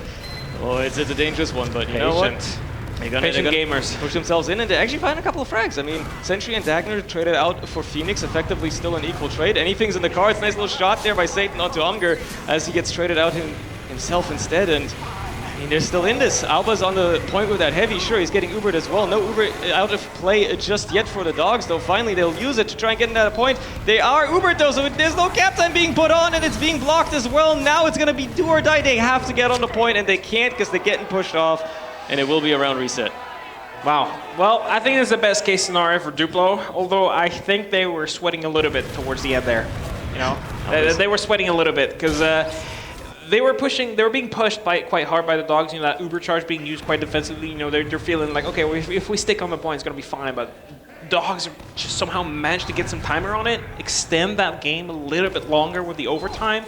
it's a dangerous one, but you know what? They're gonna gamers push themselves in, and they actually find a couple of frags. I mean, Sentry and Dagner traded out for Phoenix, effectively still an equal trade. Anything's in the cards. Nice little shot there by Satan onto Umger as he gets traded out himself instead, and I mean, they're still in this. Alba's on the point with that heavy. Sure, he's getting Ubered as well. No Uber out of play just yet for the Dogs, though. Finally, they'll use it to try and get into that point. They are Ubered, though, so there's no cap time being put on, and it's being blocked as well. Now it's going to be do or die. They have to get on the point, and they can't because they're getting pushed off, and it will be a round reset. Wow. Well, I think this is the best case scenario for Duplo, although I think they were sweating a little bit towards the end there. You know, they were sweating a little bit, because they were being pushed quite hard by the Dogs. You know, that Uber charge being used quite defensively. You know, they're feeling like, okay, well, if we stick on the point, it's gonna be fine. But Dogs just somehow managed to get some timer on it, extend that game a little bit longer with the overtime.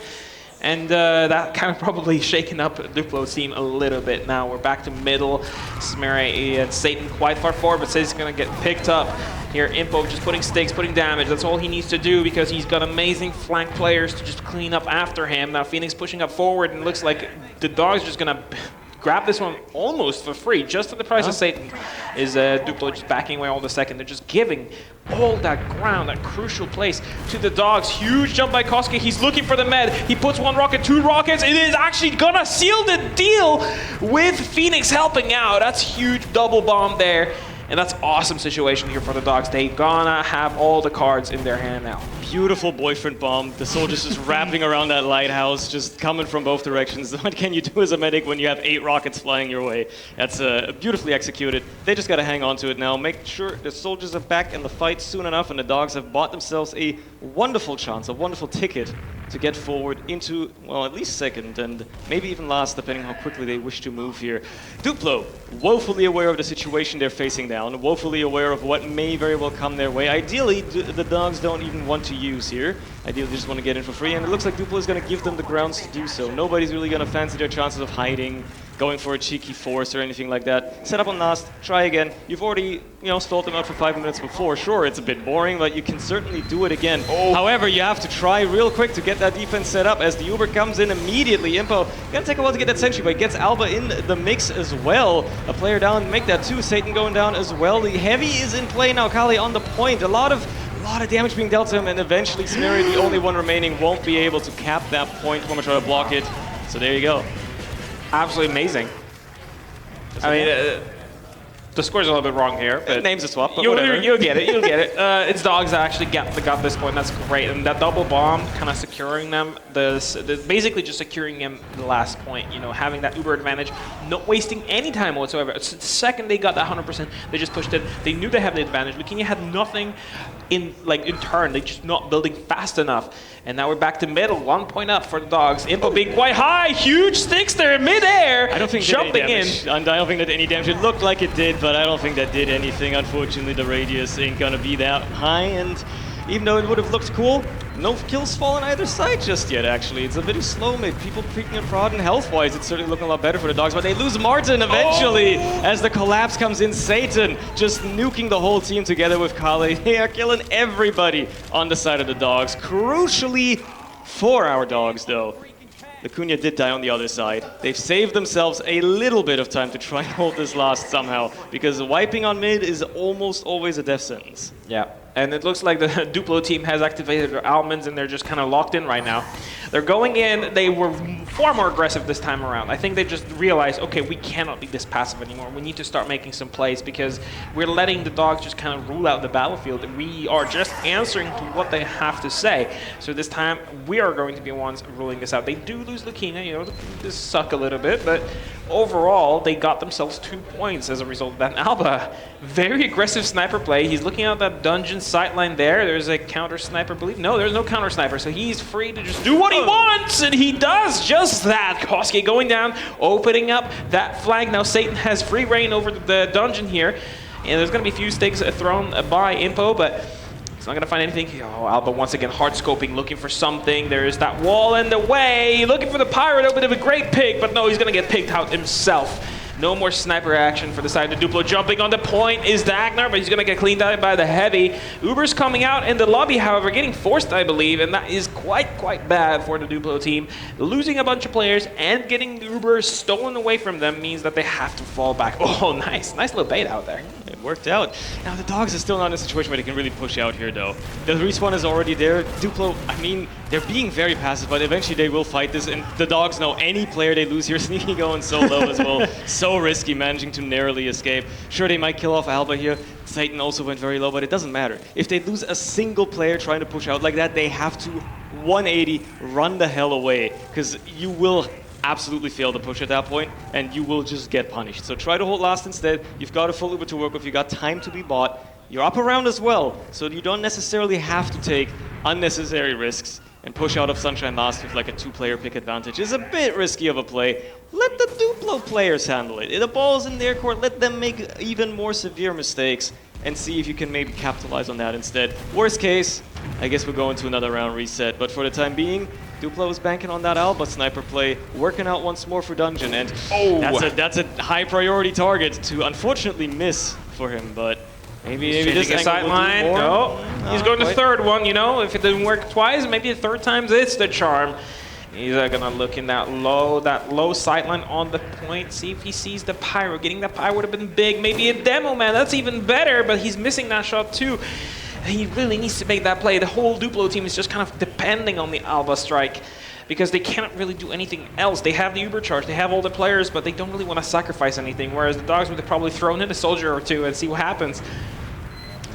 And that kind of probably shaken up Duplo's team a little bit. Now we're back to middle. Smere and Satan quite far forward, but says he's going to get picked up. Here, Impo just putting stakes, putting damage. That's all he needs to do, because he's got amazing flank players to just clean up after him. Now Phoenix pushing up forward, and it looks like the Dogs just going to grab this one almost for free, just at the price of Satan. Is Duplo just backing away all the second. They're just giving all that ground, that crucial place to the Dogs. Huge jump by Kosuke. He's looking for the med. He puts one rocket, two rockets. It is actually gonna seal the deal with Phoenix helping out. That's huge double bomb there. And that's awesome situation here for the Dogs. They gonna have all the cards in their hand now. Beautiful boyfriend bomb. The soldiers just wrapping around that lighthouse, just coming from both directions. What can you do as a medic when you have 8 rockets flying your way? That's beautifully executed. They just gotta hang on to it now. Make sure the soldiers are back in the fight soon enough, and the Dogs have bought themselves a wonderful chance, a wonderful ticket to get forward into, well, at least second, and maybe even last, depending how quickly they wish to move here. Duplo, woefully aware of the situation they're facing down, woefully aware of what may very well come their way. Ideally, the Dogs don't even want to use here. Ideally, they just want to get in for free, and it looks like Duplo is going to give them the grounds to do so. Nobody's really going to fancy their chances of hiding, going for a cheeky force or anything like that. Set up on last, try again. You've already, stalled them out for 5 minutes before. Sure, it's a bit boring, but you can certainly do it again. However, you have to try real quick to get that defense set up as the Uber comes in immediately. Impo gonna take a while to get that sentry, but gets Alba in the mix as well. A player down, make that too. Satan going down as well. The heavy is in play now. Kale on the point. A lot of damage being dealt to him, and eventually Smeri, the only one remaining, won't be able to cap that point. One more try to block it. So there you go. Absolutely amazing. I mean, the score's a little bit wrong here. But name's a swap, but you'll whatever. get it. You'll get it. It's Dogs that actually got this point. That's great. And that double bomb kind of securing them, basically just securing them the last point. You know, having that uber advantage, not wasting any time whatsoever. The second they got that 100%, they just pushed it. They knew they had the advantage. Lukinia had nothing in turn. They just not building fast enough. And now we're back to middle, 1 point up for the Dogs. Impo being quite high, huge sticks there in midair. I don't think jumping in. I don't think that any damage. It looked like it did, but I don't think that did anything. Unfortunately, the radius ain't gonna be that high, and even though it would have looked cool, no kills fall on either side just yet, actually. It's a bit slow mid. People peeking and prodding health-wise. It's certainly looking a lot better for the Dogs, but they lose Martin eventually as the collapse comes in. Satan just nuking the whole team together with Kale. They are killing everybody on the side of the Dogs. Crucially for our Dogs, though, Lukinia did die on the other side. They've saved themselves a little bit of time to try and hold this last somehow, because wiping on mid is almost always a death sentence. Yeah, and it looks like the Duplo team has activated their almonds and they're just kind of locked in right now. They're going in, they were far more aggressive this time around. I think they just realized, okay, we cannot be this passive anymore. We need to start making some plays because we're letting the Dogs just kind of rule out the battlefield. We are just answering to what they have to say. So this time, we are going to be the ones ruling this out. They do lose Lukinia, you know, this suck a little bit, but overall, they got themselves 2 points as a result of that. And Alba, very aggressive sniper play. He's looking out that dungeon sightline there. There's a counter sniper, I believe. No, there's no counter sniper, so he's free to just do what he wants, and he does just that. Kosuke going down, opening up that flank. Now Satan has free reign over the dungeon here, and there's going to be a few sticks thrown by Impo, but he's not going to find anything. Oh, Alba once again hard scoping, looking for something. There's that wall in the way, looking for the pirate. A bit of a great pick, but no, he's going to get picked out himself. No more sniper action for the side of Duplo. Jumping on the point is Dagnar, but he's going to get cleaned out by the heavy. Uber's coming out in the lobby, however, getting forced, I believe, and that is quite bad for the Duplo team. Losing a bunch of players and getting Uber stolen away from them means that they have to fall back. Oh, nice little bait out there. It worked out. Now the Dogs are still not in a situation where they can really push out here, though. The respawn is already there. Duplo, I mean, they're being very passive, but eventually they will fight this, and the Dogs know any player they lose here, Sneaky going so low as well. So risky, managing to narrowly escape. Sure, they might kill off Alba here. Satan also went very low, but it doesn't matter. If they lose a single player trying to push out like that, they have to 180, run the hell away, because you will absolutely fail to push at that point, and you will just get punished. So try to hold last instead. You've got a full Uber to work with, you've got time to be bought. You're up around as well, so you don't necessarily have to take unnecessary risks, and push out of Sunshine last with like a 2-player pick advantage is a bit risky of a play. Let the Duplo players handle it. The ball's in their court, let them make even more severe mistakes and see if you can maybe capitalize on that instead. Worst case, I guess we're going to another round reset, but for the time being, Duplo is banking on that Alba sniper play, working out once more for Dungeon, and that's a high priority target to unfortunately miss for him, but maybe this sideline. No, he's going to third one. You know, if it didn't work twice, maybe the third time's it's the charm. He's gonna look in that low sightline on the point. See if he sees the pyro. Getting that pyro would have been big. Maybe a demo man. That's even better. But he's missing that shot too. He really needs to make that play. The whole Duplo team is just kind of depending on the Alba strike, because they can't really do anything else. They have the Uber charge, they have all the players, but they don't really want to sacrifice anything, whereas the Dogs would have probably thrown in a soldier or two and see what happens.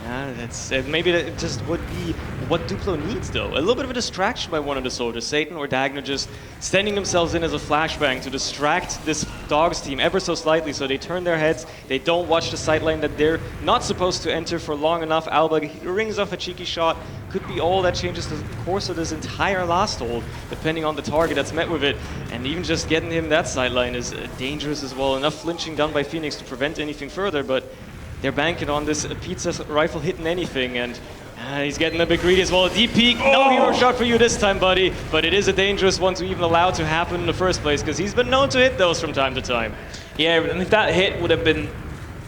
Yeah, maybe that just would be what Duplo needs, though. A little bit of a distraction by one of the soldiers. Satan or Dagnar just standing themselves in as a flashbang to distract this Dogs team ever so slightly, so they turn their heads, they don't watch the sideline that they're not supposed to enter for long enough. Alba rings off a cheeky shot. Could be all that changes the course of this entire last hold, depending on the target that's met with it. And even just getting him that sideline is dangerous as well. Enough flinching done by Phoenix to prevent anything further, but they're banking on this pizza rifle hitting anything, and he's getting a bit greedy as well. A deep peek, no hero shot for you this time, buddy, but it is a dangerous one to even allow to happen in the first place, because he's been known to hit those from time to time. Yeah, and if that hit would have been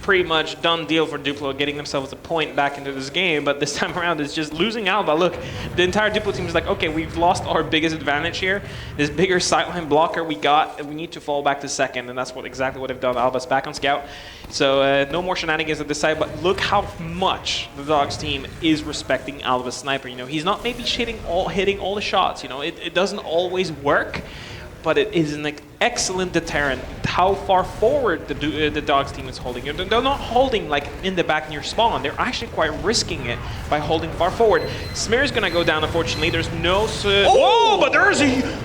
pretty much done deal for Duplo, getting themselves a point back into this game, but this time around it's just losing Alba. Look, the entire Duplo team is like, okay, we've lost our biggest advantage here. This bigger sideline blocker we got, and we need to fall back to second, and that's exactly what they've done. Alba's back on scout, so no more shenanigans at this side, but look how much the Dogs team is respecting Alba's sniper. You know, he's not maybe hitting all the shots, you know, it doesn't always work, but it is an excellent deterrent how far forward the Dogs team is holding. They're not holding like in the back near spawn. They're actually quite risking it by holding far forward. Smear's gonna go down, unfortunately. There's no... Oh, but there's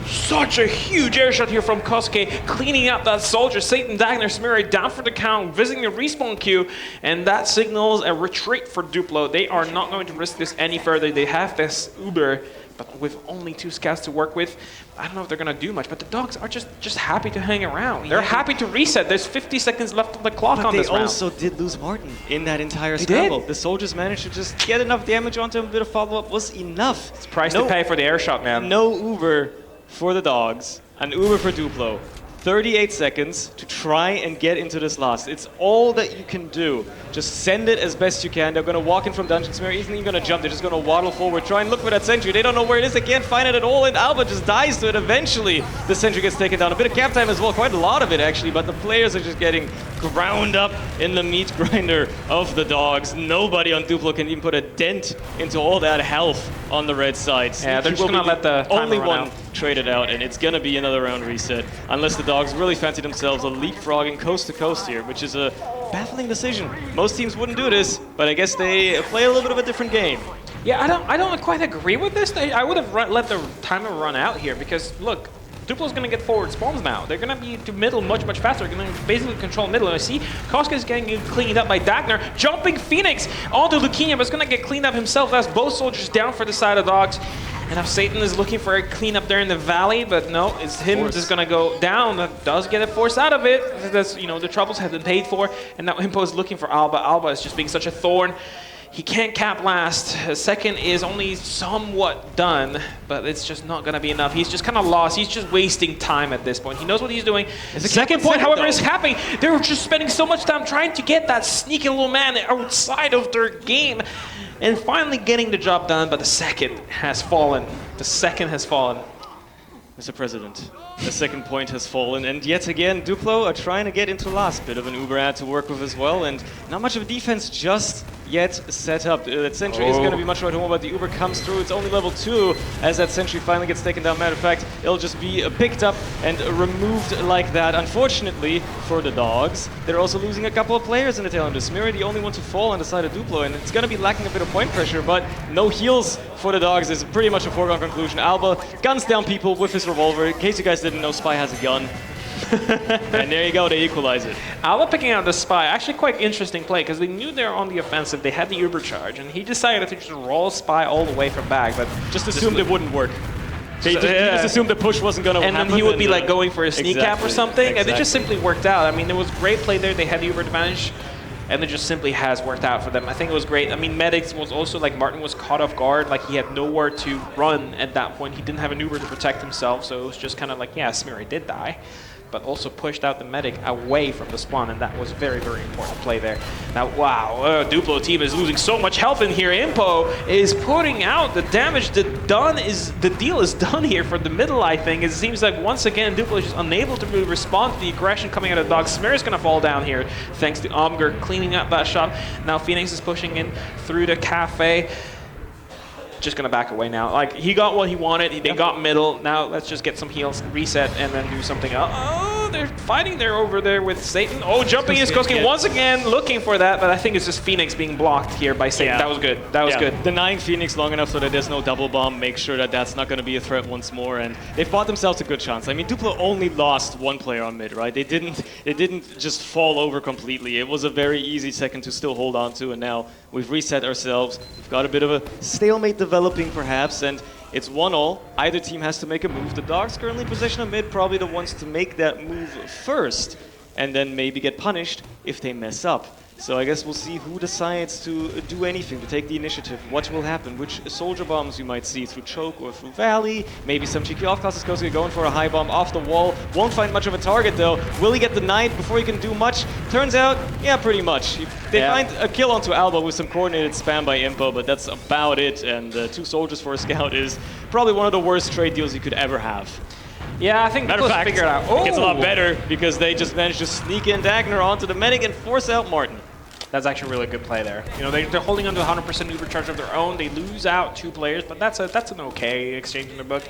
such a huge air shot here from Kosuke, cleaning up that soldier. Satan, Dagner, Smear down for the count, visiting the respawn queue, and that signals a retreat for Duplo. They are not going to risk this any further. They have this Uber, but with only 2 scouts to work with, I don't know if they're going to do much, but the Dogs are just happy to hang around. They're happy to reset. There's 50 seconds left on the clock on this round. They also did lose Martin in that entire scramble. The soldiers managed to just get enough damage onto him. A bit of follow-up was enough. It's price to pay for the air shot, man. No Uber for the Dogs, an Uber for Duplo. 38 seconds to try and get into this last. It's all that you can do. Just send it as best you can. They're going to walk in from Dungeon Smear. Isn't even going to jump. They're just going to waddle forward. Try and look for that sentry. They don't know where it is. They can't find it at all. And Alba just dies to it. Eventually, the sentry gets taken down. A bit of cap time as well. Quite a lot of it, actually. But the players are just getting ground up in the meat grinder of the Dogs. Nobody on Duplo can even put a dent into all that health on the red side. Yeah, they're just going to let the only run one out. Traded out, and it's going to be another round reset. Unless the Dogs really fancy themselves a leapfrogging coast to coast here, which is a baffling decision. Most teams wouldn't do this, but I guess they play a little bit of a different game. Yeah, I don't quite agree with this. I would have let the timer run out here because, look, Duplo's going to get forward spawns now. They're going to be to middle much faster. They're going to basically control middle. And I see Kosuke is getting cleaned up by Dagner. Jumping Phoenix onto Leukemia, but it's going to get cleaned up himself. That's both soldiers down for the side of Dogs. And now Satan is looking for a cleanup there in the valley, but no, it's him just going to go down. That does get a force out of it. That's, you know, the troubles have been paid for. And now Impo is looking for Alba. Alba is just being such a thorn. He can't cap last. Second is only somewhat done, but it's just not going to be enough. He's just kind of lost. He's just wasting time at this point. He knows what he's doing. The second point, however, is capping. They're just spending so much time trying to get that sneaky little man outside of their game and finally getting the job done, but the second has fallen. The second has fallen. Mr. President, the second point has fallen, and yet again, Duplo are trying to get into last. Bit of an Uber ad to work with as well, and not much of a defense just yet set up. That sentry is going to be much more at home, but the Uber comes through. It's only level 2 as that sentry finally gets taken down. Matter of fact, it'll just be picked up and removed like that. Unfortunately for the Dogs, they're also losing a couple of players in the tail end. Smear, the only one to fall on the side of Duplo, and it's going to be lacking a bit of point pressure, but no heals for the Dogs is pretty much a foregone conclusion. Alba guns down people with his revolver. In case you guys didn't know, Spy has a gun. And there you go, they equalize it. Alba picking out the Spy, actually quite interesting play, because they knew they were on the offensive, they had the Uber charge, and he decided to just roll Spy all the way from back, but just assumed it wouldn't work. He just assumed the push wasn't going to happen. And then he would be like going for a sneak cap or something, and it just simply worked out. I mean, it was great play there, they had the Uber advantage, and it just simply has worked out for them. I think it was great. I mean, Medics was also, like, Martin was caught off guard, like he had nowhere to run at that point. He didn't have an Uber to protect himself, so it was just kind of like, yeah, Smear did die, but also pushed out the medic away from the spawn, and that was very, very important play there. Now, wow, Duplo team is losing so much health in here. Impo is putting out the damage. The deal is done here for the middle, I think. It seems like once again, Duplo is just unable to really respond to the aggression coming out of the Dogs. Smear is going to fall down here, thanks to Omger cleaning up that shot. Now Phoenix is pushing in through the cafe. Just gonna back away now. Like, he got what he wanted. They got middle. Now let's just get some heals, reset, and then do something else. Oh, they're fighting there over there with Satan. Oh, jumping is Kosuke once again looking for that, but I think it's just Phoenix being blocked here by Satan. Yeah. That was good. That was good. Denying Phoenix long enough so that there's no double bomb, make sure that that's not gonna be a threat once more, and they've bought themselves a good chance. I mean, Duplo only lost one player on mid, right? They didn't just fall over completely. It was a very easy second to still hold on to, and now we've reset ourselves. We've got a bit of a stalemate developing perhaps, and it's 1-1. Either team has to make a move. The Dogs currently position on mid, probably the ones to make that move first, and then maybe get punished if they mess up. So I guess we'll see who decides to do anything, to take the initiative, what will happen, which soldier bombs you might see through choke or through valley, maybe some cheeky off-classes Kosuke going for a high bomb off the wall, won't find much of a target though. Will he get denied before he can do much? Turns out, yeah, pretty much. They find a kill onto Alba with some coordinated spam by Impo, but that's about it, and 2 soldiers for a scout is probably one of the worst trade deals you could ever have. Yeah, I think matter of fact, figure it out. It gets a lot better because they just managed to sneak in Dagner onto the medic and force out Martin. That's actually a really good play there. You know, they're holding on to 100% Uber charge of their own. They lose out 2 players, but that's an okay exchange in their book.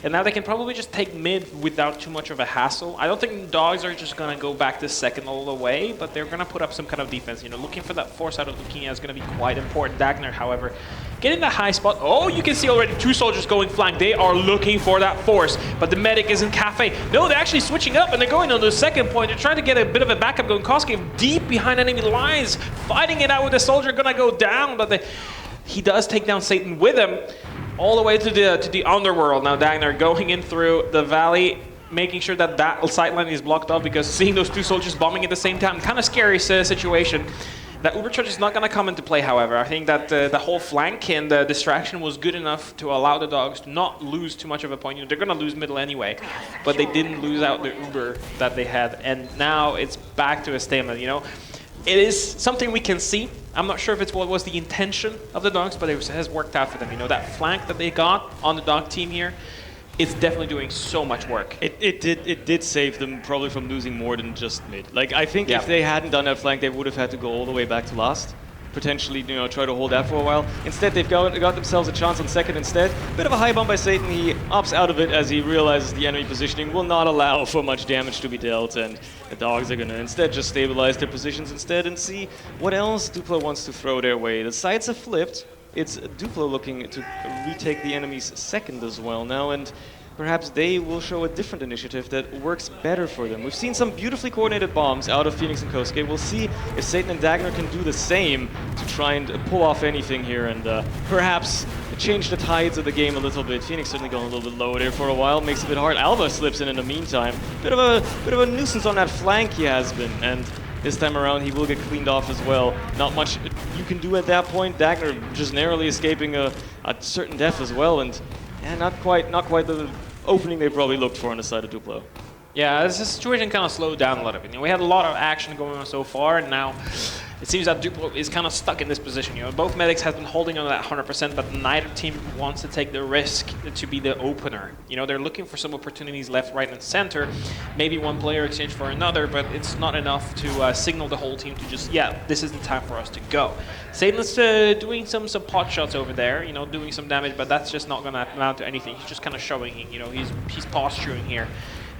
And now they can probably just take mid without too much of a hassle. I don't think the Dogs are just going to go back to second all the way, but they're going to put up some kind of defense. You know, looking for that force out of Leukemia is going to be quite important. Dagner, however, getting the high spot. Oh, you can see already 2 soldiers going flank. They are looking for that force, but the medic is in Cafe. No, they're actually switching up, and they're going on the second point. They're trying to get a bit of a backup going. KritzKast deep behind enemy lines, fighting it out with the soldier, going to go down, but he does take down Satan with him all the way to the underworld. Now Dagner going in through the valley, making sure that that sightline is blocked off, because seeing those 2 soldiers bombing at the same time, kind of scary situation. That Ubercharge is not going to come into play, however. I think that the whole flank and the distraction was good enough to allow the Dogs to not lose too much of a point. You know, they're going to lose middle anyway, but they didn't lose out the Uber that they had, and now it's back to a stalemate. You know, it is something we can see. I'm not sure if it's what was the intention of the Dogs, but it has worked out for them. You know, that flank that they got on the Dog team here, it's definitely doing so much work. It did save them probably from losing more than just mid. Like, I think Yeah. if they hadn't done that flank, they would have had to go all the way back to last. Potentially, you know, try to hold that for a while. Instead, they've got themselves a chance on second instead. Bit of a high bomb by Satan. He opts out of it as he realizes the enemy positioning will not allow for much damage to be dealt, and the Dogs are going to instead just stabilize their positions instead and see what else Duplo wants to throw their way. The sides have flipped. It's Duplo looking to retake the enemy's second as well now, and perhaps they will show a different initiative that works better for them. We've seen some beautifully coordinated bombs out of Phoenix and KritzKast. We'll see if Satan and Dagner can do the same to try and pull off anything here and perhaps change the tides of the game a little bit. Phoenix certainly going a little bit low there for a while, makes it a bit hard. Alba slips in the meantime. Bit of a nuisance on that flank he has been, and this time around, he will get cleaned off as well. Not much you can do at that point. Dagner just narrowly escaping a certain death as well, and not quite the opening they probably looked for on the side of Duplo. Yeah, this situation kind of slowed down a little bit. You know, we had a lot of action going on so far, and now it seems that Duplo is kind of stuck in this position. You know, both medics have been holding on to that 100%, but neither team wants to take the risk to be the opener. You know, they're looking for some opportunities left, right, and center. Maybe one player exchange for another, but it's not enough to signal the whole team to just, yeah, this is the time for us to go. Satan's doing some pot shots over there, you know, doing some damage, but that's just not going to amount to anything. He's just kind of showing, you know, he's posturing here.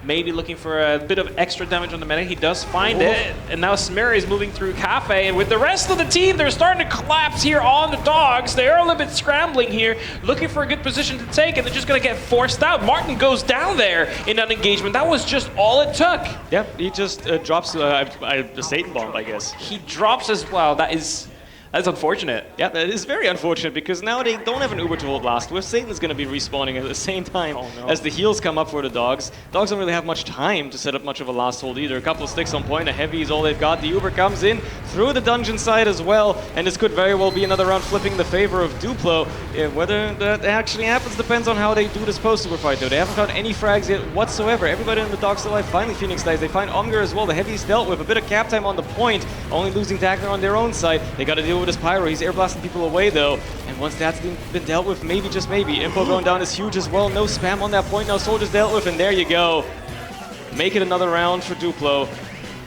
Maybe looking for a bit of extra damage on the medic. He does find it, and now Smear is moving through Cafe, and with the rest of the team, they're starting to collapse here on the Dogs. They're a little bit scrambling here, looking for a good position to take, and they're just going to get forced out. Martin goes down there in that engagement. That was just all it took. Yep, he just drops the Satan bomb, I guess. He drops as well. That's unfortunate. Yeah, that is very unfortunate, because now they don't have an Uber to hold last with. Satan's going to be respawning at the same time as the heals come up for the Dogs. Dogs don't really have much time to set up much of a last hold either. A couple of sticks on point, a heavy is all they've got. The Uber comes in through the dungeon side as well, and this could very well be another round flipping in the favor of Duplo. Whether that actually happens depends on how they do this post-Uber fight, though. They haven't found any frags yet whatsoever. Everybody in the Dogs still alive. Finally, Phoenix dies. They find Omgar as well. The heavy's dealt with. A bit of cap time on the point, only losing Dagner on their own side. They got to deal with his pyro. He's air blasting people away though, and once that's been dealt with, maybe, just maybe, info going down is huge as well. No spam on that point. Now soldiers dealt with, and there you go. Make it another round for Duplo.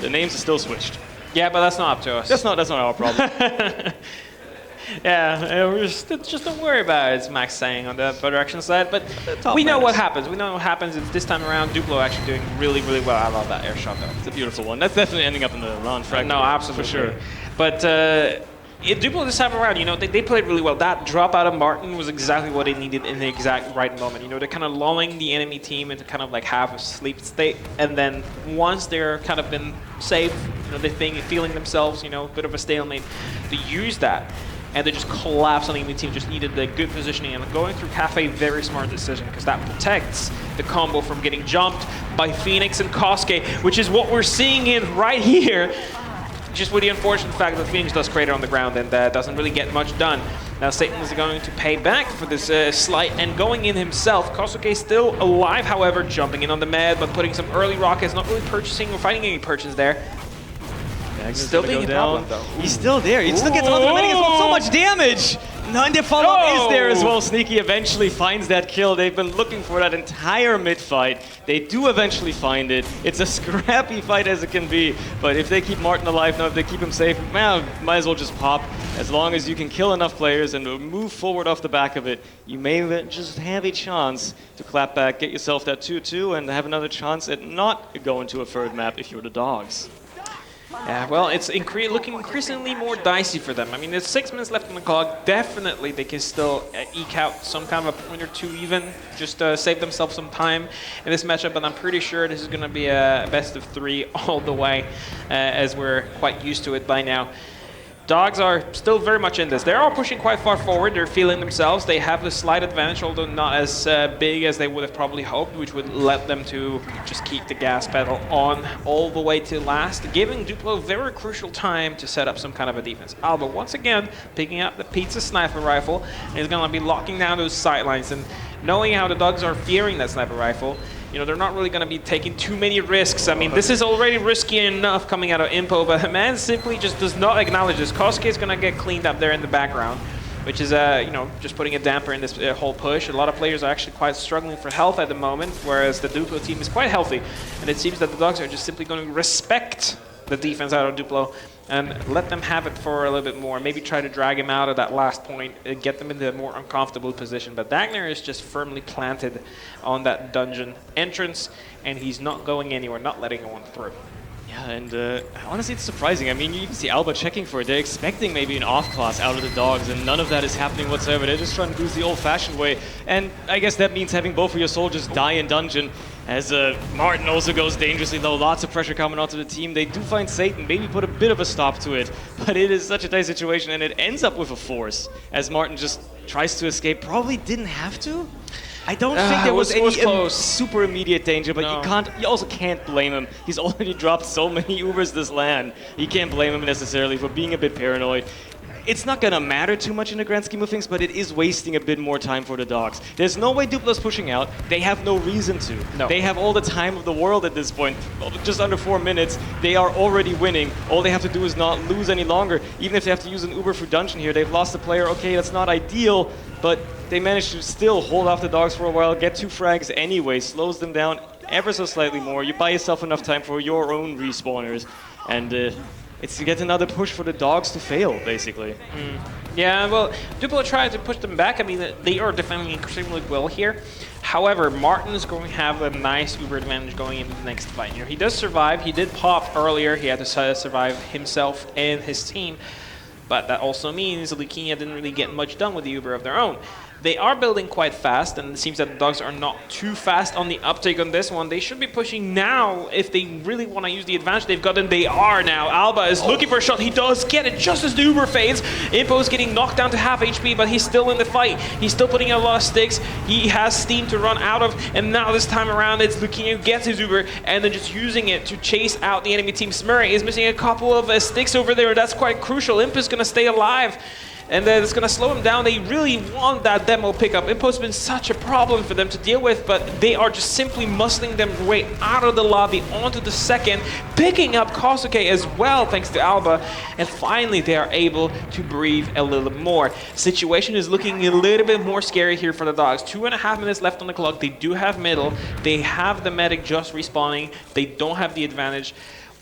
The names are still switched. Yeah, but that's not up to us. That's not our problem. Yeah, just don't worry about it, as Max saying on the production side. But we know what happens. We know what happens. It's this time around, Duplo actually doing really, really well. I love that air shot, though. It's a beautiful one. That's definitely ending up in the launch frag. No, absolutely. For sure. But Duplo this time around, you know, they played really well. That drop out of Martin was exactly what they needed in the exact right moment. You know, they're kind of lulling the enemy team into kind of like half a sleep state, and then once they're kind of been safe, you know, they're feeling themselves, you know, a bit of a stalemate, they use that, and they just collapse on the enemy team. Just needed the good positioning, and going through Cafe, very smart decision, because that protects the combo from getting jumped by Phoenix and KritzKast, which is what we're seeing in right here. Just with the unfortunate fact that Phoenix does crater on the ground and doesn't really get much done. Now Satan is going to pay back for this slight and going in himself. KritzKast still alive, however, jumping in on the med, but putting some early rockets, not really purchasing or finding any purchase there. Dagner's Still being a problem, though. He's still there. He still gets another medic as well. So much damage. No, and the follow-up is there as well. Sneaky eventually finds that kill. They've been looking for that entire mid-fight. They do eventually find it. It's a scrappy fight as it can be, but if they keep Martin alive now, if they keep him safe, man, might as well just pop. As long as you can kill enough players and move forward off the back of it, you may just have a chance to clap back, get yourself that 2-2, and have another chance at not going to a third map if you're the Dogs. Yeah, well, it's looking increasingly more dicey for them. I mean, there's 6 minutes left on the clock. Definitely, they can still eke out some kind of a point or two even, just save themselves some time in this matchup. But I'm pretty sure this is going to be a best of 3 all the way, as we're quite used to it by now. Dogs are still very much in this. They're all pushing quite far forward. They're feeling themselves. They have the slight advantage, although not as big as they would have probably hoped, which would let them to just keep the gas pedal on all the way to last, giving Duplo a very crucial time to set up some kind of a defense. Alba, once again, picking up the pizza sniper rifle, and is going to be locking down those sightlines. And knowing how the Dogs are fearing that sniper rifle, you know, they're not really going to be taking too many risks. I mean, this is already risky enough coming out of Impo, but the man simply just does not acknowledge this. Kosuke is going to get cleaned up there in the background, which is, you know, just putting a damper in this whole push. A lot of players are actually quite struggling for health at the moment, whereas the Duplo team is quite healthy. And it seems that the Dogs are just simply going to respect the defense out of Duplo and let them have it for a little bit more. Maybe try to drag him out at that last point and get them into a more uncomfortable position. But Dagner is just firmly planted on that dungeon entrance, and he's not going anywhere, not letting anyone through. Yeah, and honestly, it's surprising. I mean, you can see Alba checking for it. They're expecting maybe an off class out of the Dogs, and none of that is happening whatsoever. They're just trying to do the old-fashioned way. And I guess that means having both of your soldiers die in dungeon, as Martin also goes dangerously low. Lots of pressure coming onto the team. They do find Satan, maybe put a bit of a stop to it, but it is such a tight situation, and it ends up with a force, as Martin just tries to escape. Probably didn't have to. I don't think there was any super immediate danger, but you also can't blame him. He's already dropped so many Ubers this LAN. You can't blame him necessarily for being a bit paranoid. It's not going to matter too much in the grand scheme of things, but it is wasting a bit more time for the Dogs. There's no way Duplo's pushing out. They have no reason to. No. They have all the time of the world at this point. Just under 4 minutes, they are already winning. All they have to do is not lose any longer. Even if they have to use an Uber through dungeon here, they've lost a player. Okay, that's not ideal, but they managed to still hold off the Dogs for a while, get 2 frags anyway, slows them down ever so slightly more. You buy yourself enough time for your own respawners, and it's to get another push for the Dogs to fail, basically. Yeah, well, Duplo tried to push them back. I mean, they are defending extremely well here. However, Martin is going to have a nice Uber advantage going into the next fight. You know, he does survive. He did pop earlier. He had to survive himself and his team. But that also means Leukemia didn't really get much done with the Uber of their own. They are building quite fast, and it seems that the Dogs are not too fast on the uptake on this one. They should be pushing now if they really want to use the advantage they've gotten. They are now. Alba is looking for a shot. He does get it just as the Uber fades. Impo is getting knocked down to half HP, but he's still in the fight. He's still putting in a lot of sticks. He has steam to run out of, and now this time around it's Leukemia who gets his Uber and then just using it to chase out the enemy team. Smurry is missing a couple of sticks over there. That's quite crucial. Imp is going to stay alive, and it's going to slow him down. They really want that demo pickup. Impo's been such a problem for them to deal with, but they are just simply muscling them way out of the lobby onto the second, picking up Kosuke as well, thanks to Alba, and finally they are able to breathe a little more. Situation is looking a little bit more scary here for the Dogs. 2.5 minutes left on the clock. They do have middle. They have the medic just respawning. They don't have the advantage.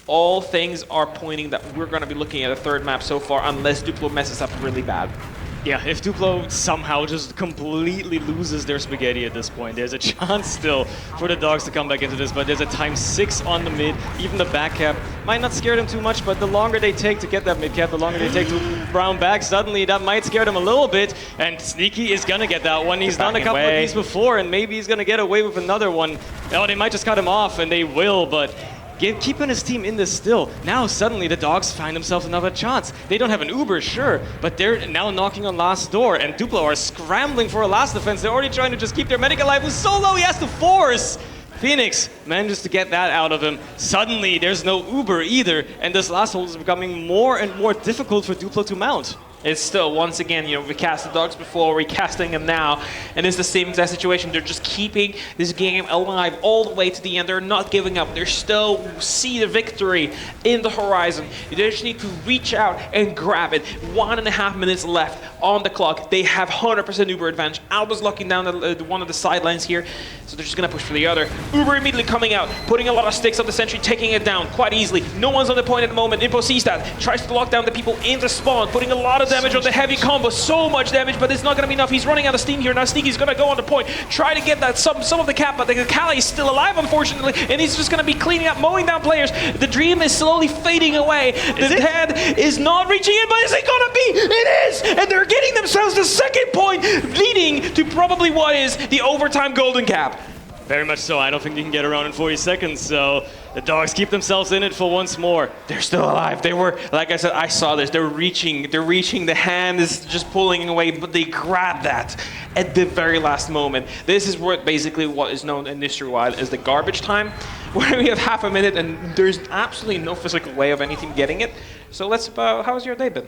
All things are pointing that we're going to be looking at a third map so far, unless Duplo messes up really bad. Yeah, if Duplo somehow just completely loses their spaghetti at this point, there's a chance still for the Dogs to come back into this, but there's a ×6 on the mid. Even the back cap might not scare them too much, but the longer they take to get that mid cap, the longer they take to round back, suddenly that might scare them a little bit, and Sneaky is going to get that one. He's done a couple of these before, and maybe he's going to get away with another one. Oh, they might just cut him off, and they will, but keeping his team in this still. Now suddenly the Dogs find themselves another chance. They don't have an Uber, sure, but they're now knocking on last door, and Duplo are scrambling for a last defense. They're already trying to just keep their medic alive. Who's so low, he has to force. Phoenix manages to get that out of him. Suddenly there's no Uber either, and this last hold is becoming more and more difficult for Duplo to mount. It's still, once again, we cast the dogs before, we're casting them now, and it's the same exact situation. They're just keeping this game alive all the way to the end. They're not giving up. They still see the victory in the horizon. You just need to reach out and grab it. 1.5 minutes left on the clock. They have 100% Uber advantage. Alba's locking down one of the sidelines here, so they're just going to push for the other. Uber immediately coming out, putting a lot of sticks on the sentry, taking it down quite easily. No one's on the point at the moment. Impo sees that, tries to lock down the people in the spawn, putting a lot of damage on the heavy combo. So much damage, but it's not going to be enough. He's running out of steam here. Now Sneaky's going to go on the point, try to get that some of the cap, but the Kali is still alive, unfortunately, and he's just going to be cleaning up, mowing down players. The dream is slowly fading away. The head is not reaching it, but is it going to be? It is! And they're getting themselves the second point, leading to probably what is the overtime golden cap. Very much so. I don't think you can get around in 40 seconds, so the dogs keep themselves in it for once more. They're still alive. They were, like I said, I saw this. They're reaching. The hand is just pulling away, but they grab that at the very last moment. This is basically what is known industry-wide as the garbage time, where we have half a minute and there's absolutely no physical way of anything getting it. So how's your day been?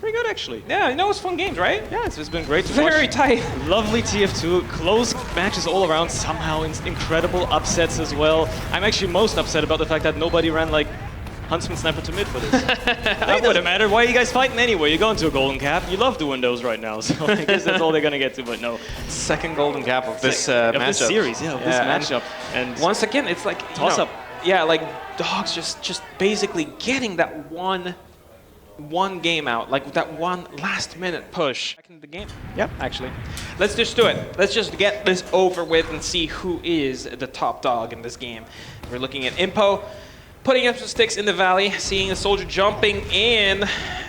Pretty good, actually. Yeah, it's fun games, right? Yeah, it's been great to Very watch. tight. Lovely TF2, close matches all around, somehow incredible upsets as well. I'm actually most upset about the fact that nobody ran like Huntsman Sniper to mid for this. That wouldn't matter. Why are you guys fighting anyway? You're going to a golden cap. You love doing those right now, so I guess that's all they're going to get to, but no. Second golden cap of this matchup. matchup. This series, this matchup. And once again, it's like toss-up. Yeah, like dogs just basically getting that one game out, like that one last minute push back into the game. Yep. Actually, let's just do it. Let's just get this over with and see who is the top dog in this game. We're looking at Impo putting up some sticks in the valley, seeing the soldier jumping in.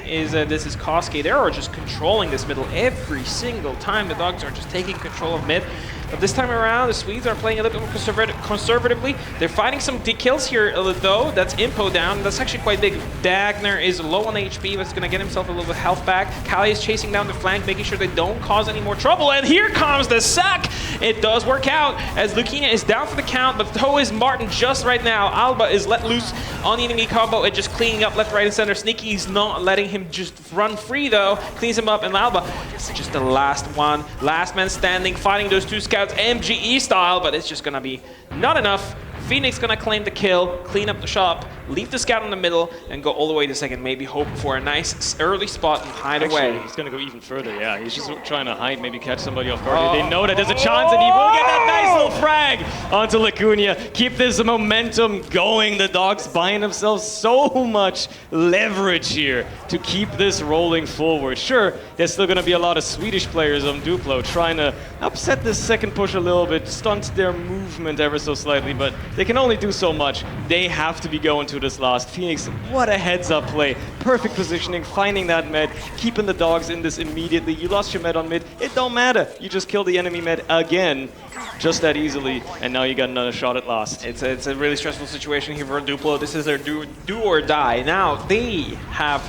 This is Koski. They're just controlling this middle every single time. The dogs are just taking control of mid. But this time around, the Swedes are playing a little bit more conservatively. They're finding some kills here, though. That's Impo down. That's actually quite big. Dagner is low on HP, but he's going to get himself a little bit of health back. Kali is chasing down the flank, making sure they don't cause any more trouble. And here comes the sack. It does work out, as Lucina is down for the count, but so is Martin just right now. Alba is let loose on the enemy combo and just cleaning up left, right, and center. Sneaky's not letting him just run free, though. Cleans him up, and Alba is just the last one. Last man standing, fighting those two scouts MGE style, but it's just gonna be not enough. Phoenix gonna claim the kill, clean up the shop, leave the scout in the middle, and go all the way to second. Maybe hope for a nice early spot and hide away. He's gonna go even further, yeah. He's just trying to hide, maybe catch somebody off guard. They know that there's a chance, and he will get that nice little frag onto Lacunia. Keep this momentum going. The dogs buying themselves so much leverage here to keep this rolling forward. Sure, there's still gonna be a lot of Swedish players on Duplo trying to upset this second push a little bit, stunt their movement ever so slightly, but they can only do so much. They have to be going to this last. Phoenix, what a heads-up play. Perfect positioning, finding that med, keeping the dogs in this immediately. You lost your med on mid. It don't matter. You just killed the enemy med again, just that easily, and now you got another shot at last. It's a really stressful situation here for Duplo. This is their do or die. Now, they have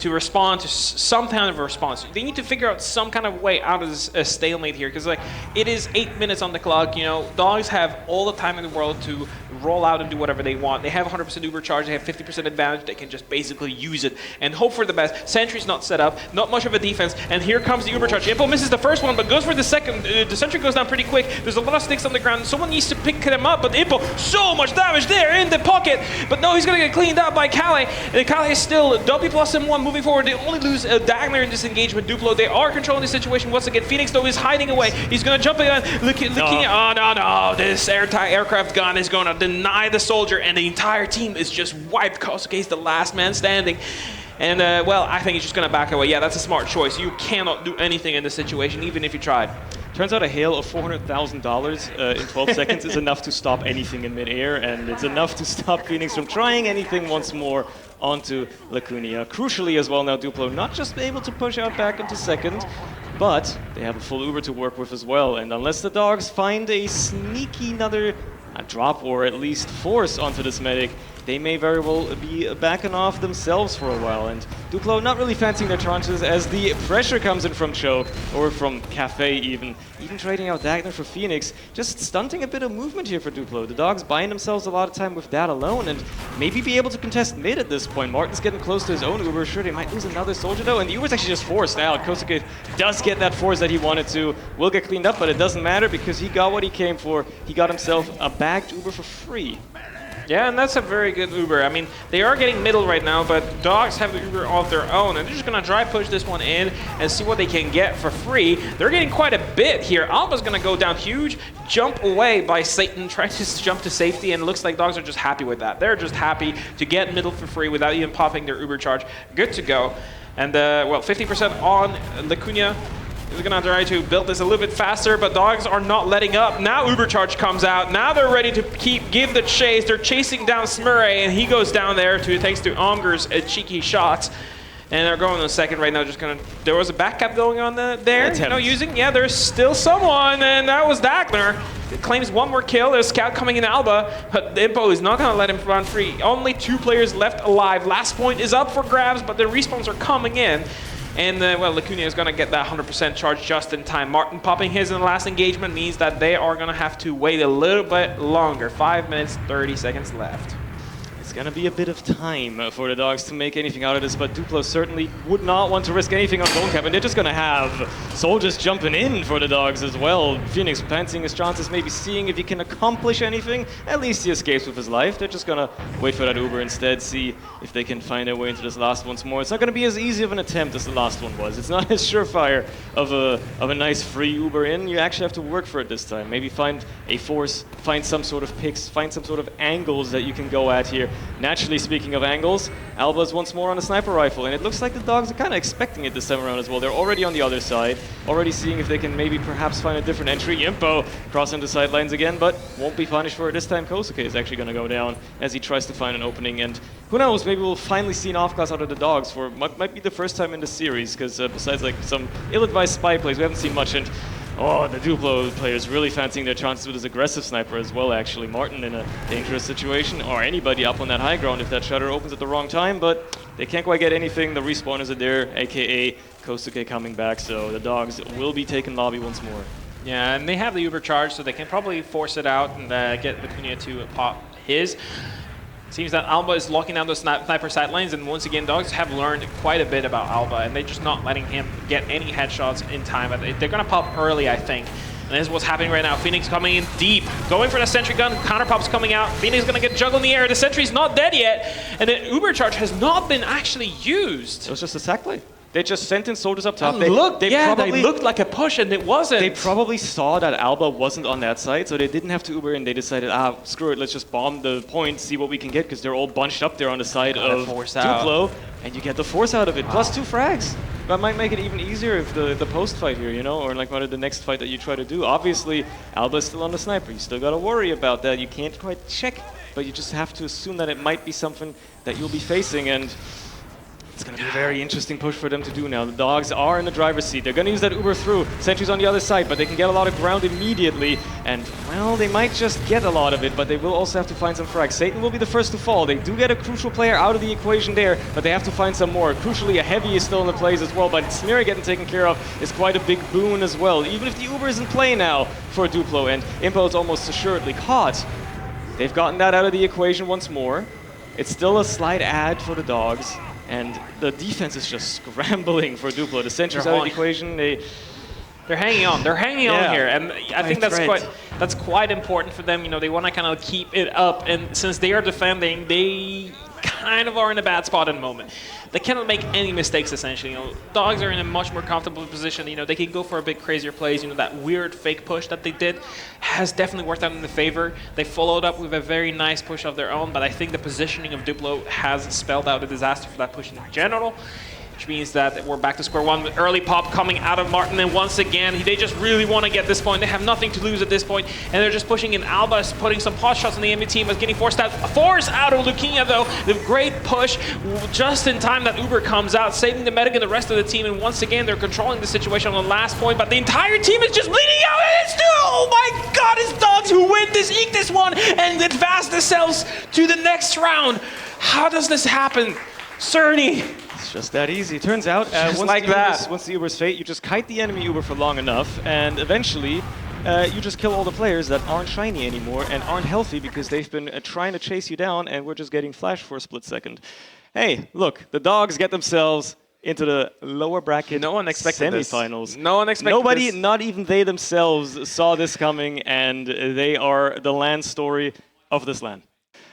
to respond to some kind of a response. They need to figure out some kind of way out of this stalemate here, because like it is 8 minutes on the clock. Dogs have all the time in the world to roll out and do whatever they want. They have 100% Uber charge. They have 50% advantage. They can just basically use it and hope for the best. Sentry's not set up. Not much of a defense. And here comes the Uber charge. Impo misses the first one, but goes for the second. The Sentry goes down pretty quick. There's a lot of sticks on the ground. Someone needs to pick them up, but Impo, so much damage there in the pocket. But no, he's going to get cleaned up by Kali. And Kali is still W plus M1 moving forward. They only lose Dagner in this engagement. Duplo, they are controlling the situation once again. Phoenix, though, is hiding away. He's going to jump again. Oh, no. This aircraft gun is going to deny the soldier, and the entire team is just wiped. Kosuke is the last man standing. And, well, I think he's just going to back away. Yeah, that's a smart choice. You cannot do anything in this situation, even if you tried. Turns out a hail of $400,000 in 12 seconds is enough to stop anything in midair, and it's enough to stop Phoenix from trying anything once more onto Lacunia. Crucially as well now, Duplo not just able to push out back into second, but they have a full Uber to work with as well. And unless the dogs find a sneaky another drop or at least force onto this medic, they may very well be backing off themselves for a while. And Duplo not really fancying their chances as the pressure comes in from Choke, or from Cafe even trading out Dagner for Phoenix, just stunting a bit of movement here for Duplo. The Dogs buying themselves a lot of time with that alone, and maybe be able to contest mid at this point. Martin's getting close to his own Uber. Sure, they might lose another soldier though, and the Uber's actually just forced out. KritzKast does get that force that he wanted to. Will get cleaned up, but it doesn't matter because he got what he came for. He got himself a bagged Uber for free. Yeah, and that's a very good Uber. I mean, they are getting middle right now, but Dogs have the Uber of their own, and they're just going to dry push this one in and see what they can get for free. They're getting quite a bit here. Alba's going to go down huge, jump away by Satan, trying to jump to safety, and it looks like Dogs are just happy with that. They're just happy to get middle for free without even popping their Uber charge. Good to go. And, well, 50% on Lacuna. They're going to try to build this a little bit faster, but Dogs are not letting up. Now Uber Charge comes out. Now they're ready to give the chase. They're chasing down Smurray, and he goes down there thanks to Onger's cheeky shots. And they're going on second right now. There was a back cap going on there. Yeah, there's still someone, and that was Dagner. It claims one more kill. There's a scout coming in Alba, but Impo is not going to let him run free. Only 2 players left alive. Last point is up for grabs, but the respawns are coming in. And, well, Lacuna is going to get that 100% charge just in time. Martin popping his in the last engagement means that they are going to have to wait a little bit longer. 5 minutes, 30 seconds left. It's going to be a bit of time for the Dogs to make anything out of this, but Duplo certainly would not want to risk anything on Bone Cap, and they're just going to have soldiers jumping in for the Dogs as well. Phoenix fancying his chances, maybe seeing if he can accomplish anything. At least he escapes with his life. They're just going to wait for that Uber instead, see if they can find their way into this last once more. It's not going to be as easy of an attempt as the last one was. It's not as surefire of a nice free Uber in. You actually have to work for it this time. Maybe find a force, find some sort of picks, find some sort of angles that you can go at here. Naturally, speaking of angles, Alba's once more on a sniper rifle, and it looks like the Dogs are kind of expecting it this time around as well. They're already on the other side, already seeing if they can maybe perhaps find a different entry. Impo crossing the sidelines again, but won't be punished for it this time. KritzKast is actually going to go down as he tries to find an opening, and who knows, maybe we'll finally see an off-class out of the Dogs for might be the first time in the series, because besides like some ill-advised spy plays, we haven't seen much. And oh, the Duplo players really fancying their chances with his aggressive sniper as well, actually. Martin in a dangerous situation, or anybody up on that high ground if that shutter opens at the wrong time, but they can't quite get anything. The respawners are there, aka KritzKast coming back, so the Dogs will be taking lobby once more. Yeah, and they have the Uber charge, so they can probably force it out and get Lacuna to pop his. Seems that Alba is locking down those sniper sidelines, and once again, Dogs have learned quite a bit about Alba, and they're just not letting him get any headshots in time. They're going to pop early, I think. And this is what's happening right now. Phoenix coming in deep, going for the sentry gun. Counter pop's coming out. Phoenix is going to get juggled in the air. The sentry's not dead yet, and the Uber charge has not been actually used. It was just a sack play. They just sent in soldiers up top. They looked like a push, and it wasn't. They probably saw that Alba wasn't on that side, so they didn't have to Uber in. They decided, screw it, let's just bomb the point, see what we can get, because they're all bunched up there on the side of Duplo, and you get the force out of it, plus 2 frags. That might make it even easier if the post fight here, you know, or like one of the next fight that you try to do. Obviously, Alba's still on the sniper. You still got to worry about that. You can't quite check, but you just have to assume that it might be something that you'll be facing, and it's going to be a very interesting push for them to do now. The Dogs are in the driver's seat. They're going to use that Uber through. Sentry's on the other side, but they can get a lot of ground immediately. And, well, they might just get a lot of it, but they will also have to find some frags. Satan will be the first to fall. They do get a crucial player out of the equation there, but they have to find some more. Crucially, a heavy is still in the plays as well, but Smear getting taken care of is quite a big boon as well, even if the Uber is in play now for Duplo, and Impo is almost assuredly caught. They've gotten that out of the equation once more. It's still a slight add for the Dogs. And the defense is just scrambling for Duplo. The sentry's out of the equation. They're hanging on. They're hanging on here, and I think that's quite important for them. You know, they want to kind of keep it up, and since they are defending, they kind of are in a bad spot at the moment. They cannot make any mistakes, essentially. You know, Dogs are in a much more comfortable position. You know, they can go for a bit crazier plays. You know, that weird fake push that they did has definitely worked out in their favor. They followed up with a very nice push of their own, but I think the positioning of Duplo has spelled out a disaster for that push in general. which means that we're back to square one with early pop coming out of Martin. And once again, they just really want to get this point. They have nothing to lose at this point, and they're just pushing in. Alba is putting some pot shots on the enemy team, is getting forced out of Luquinha though. The great push just in time that Uber comes out, saving the medic and the rest of the team. And once again, they're controlling the situation on the last point, but the entire team is just bleeding out. And it's oh my God, it's Dogs who win this, eke this one, and advance themselves to the next round. How does this happen? Surny. It's just that easy. Turns out, once the Uber's fate, you just kite the enemy Uber for long enough, and eventually you just kill all the players that aren't shiny anymore and aren't healthy because they've been trying to chase you down, and we're just getting flashed for a split second. Hey, look, the Dogs get themselves into the lower bracket semifinals. This. No one expected Nobody, this. not even they themselves, saw this coming, and they are the LAN story of this LAN.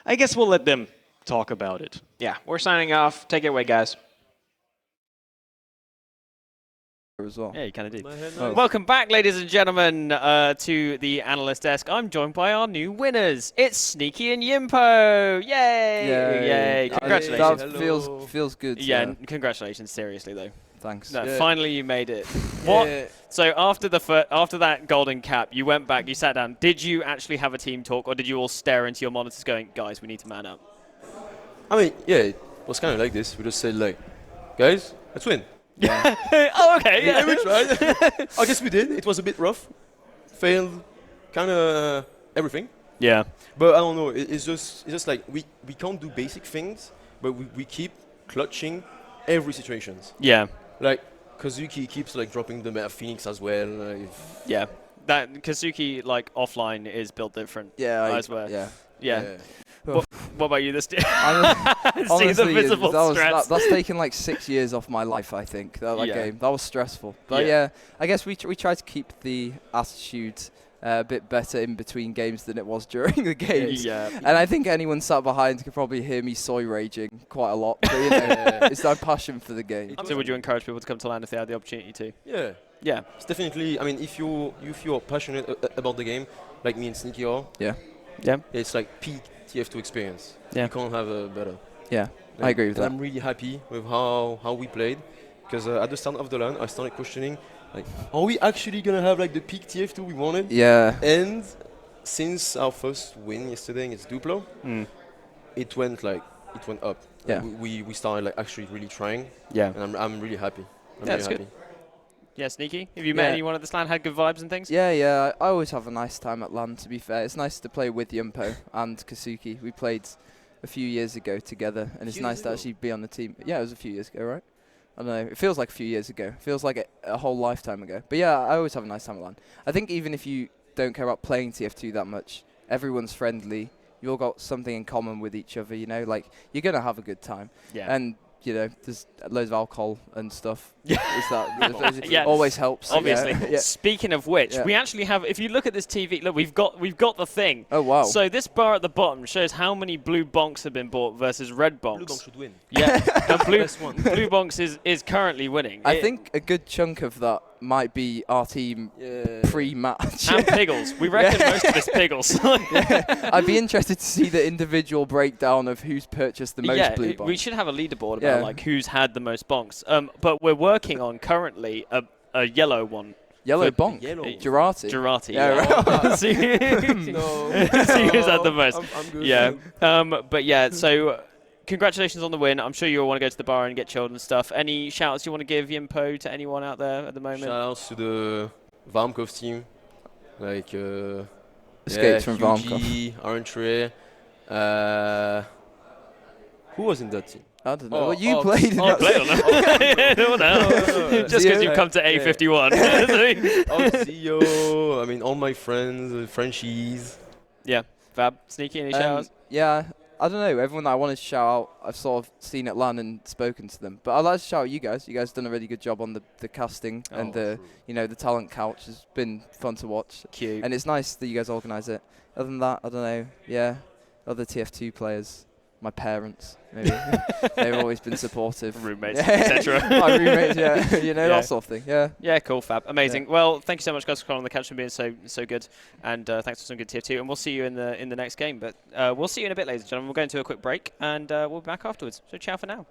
I guess we'll let them talk about it. Yeah, we're signing off. Take it away, guys. As well. Yeah, you kind of did. Oh. Welcome back, ladies and gentlemen, to the analyst desk. I'm joined by our new winners. It's Sneaky and Yimpo. Yay! Yay! Congratulations. That feels good. Yeah, congratulations. Seriously, though. Thanks. No, finally you made it. What? Yeah. So after that golden cap, you went back, you sat down. Did you actually have a team talk, or did you all stare into your monitors going, guys, we need to man up? I mean, yeah, it was kind of like this. We just said, like, guys, let's win. Yeah. Oh, okay. Yeah, we tried. I guess we did. It was a bit rough. Failed kind of everything. Yeah. But I don't know. It's just like we can't do basic things, but we keep clutching every situations. Yeah. Like, Kazuki keeps, like, dropping the meta Phoenix as well. Yeah. That Kazuki, like, offline is built different. Yeah. I swear. Yeah. What about you this day? Honestly, See the visible stress. That's taken like 6 years off my life, I think, that game. That was stressful. But yeah, I guess we try to keep the attitude a bit better in between games than it was during the games. Yeah. And I think anyone sat behind could probably hear me soy raging quite a lot. But, you know, it's our passion for the game. So would you encourage people to come to LAN if they had the opportunity to? Yeah. Yeah. It's definitely, I mean, if you're passionate about the game, like me and Sneaky are, yeah, it's like peak TF2 experience. Yeah. You can't have a better. Yeah, I agree with that. I'm really happy with how we played, because at the start of the LAN, I started questioning, like, are we actually gonna have like the peak TF2 we wanted? Yeah. And since our first win yesterday against Duplo, it went up. Yeah. We started like actually really trying. Yeah. And I'm really happy. That's good. Yeah, Sneaky. Have you met anyone at this LAN, had good vibes and things? Yeah. I always have a nice time at LAN, to be fair. It's nice to play with Yimpo and Kazuki. We played a few years ago together, and it's nice to actually be on the team. Yeah, it was a few years ago, right? I don't know. It feels like a few years ago. It feels like a whole lifetime ago. But yeah, I always have a nice time at LAN. I think even if you don't care about playing TF2 that much, everyone's friendly. You all got something in common with each other, you know? Like, you're going to have a good time. Yeah. And you know, there's loads of alcohol and stuff. Yeah. Always helps. Obviously. Yeah. Speaking of which, we actually have, if you look at this TV, look, we've got the thing. Oh, wow. So this bar at the bottom shows how many blue bonks have been bought versus red bonks. Blue bonks should win. Yeah. And blue bonks is currently winning. I think a good chunk of that might be our team pre-match. And Piggles. We reckon most of it's Piggles. I'd be interested to see the individual breakdown of who's purchased the most blue bonks. We should have a leaderboard about like who's had the most bonks. But we're working on currently a yellow one. Yellow bonk? Jakeowaty. Jakeowaty, yeah. Right. See who's had the most. I'm good. Yeah. But yeah, so congratulations on the win. I'm sure you'll want to go to the bar and get chilled and stuff. Any shout-outs you want to give, Yimpo, to anyone out there at the moment? Shout-outs to the Varmkov team. Like, Escapes from Varmkov. Arentry. Who was in that team? I don't know. Well, you played in that team. No. Just because you've come to A51. Zio, I mean, all my friends, Frenchies. Yeah. Fab, Sneaky, any shout-outs? Yeah. I don't know. Everyone that I wanted to shout out, I've sort of seen at LAN and spoken to them. But I'd like to shout out you guys. You guys have done a really good job on the casting and the talent couch has been fun to watch. Cute. And it's nice that you guys organise it. Other than that, I don't know. Yeah, other TF2 players, my parents, maybe. They've always been supportive. Roommates, etc. My roommates, that sort of thing. Yeah. Yeah, cool, fab, amazing. Yeah. Well, thank you so much, guys, for coming on the couch and being so good, and thanks for some good TF2. And we'll see you in the next game. But we'll see you in a bit, ladies and gentlemen. We'll go into a quick break, and we'll be back afterwards. So ciao for now.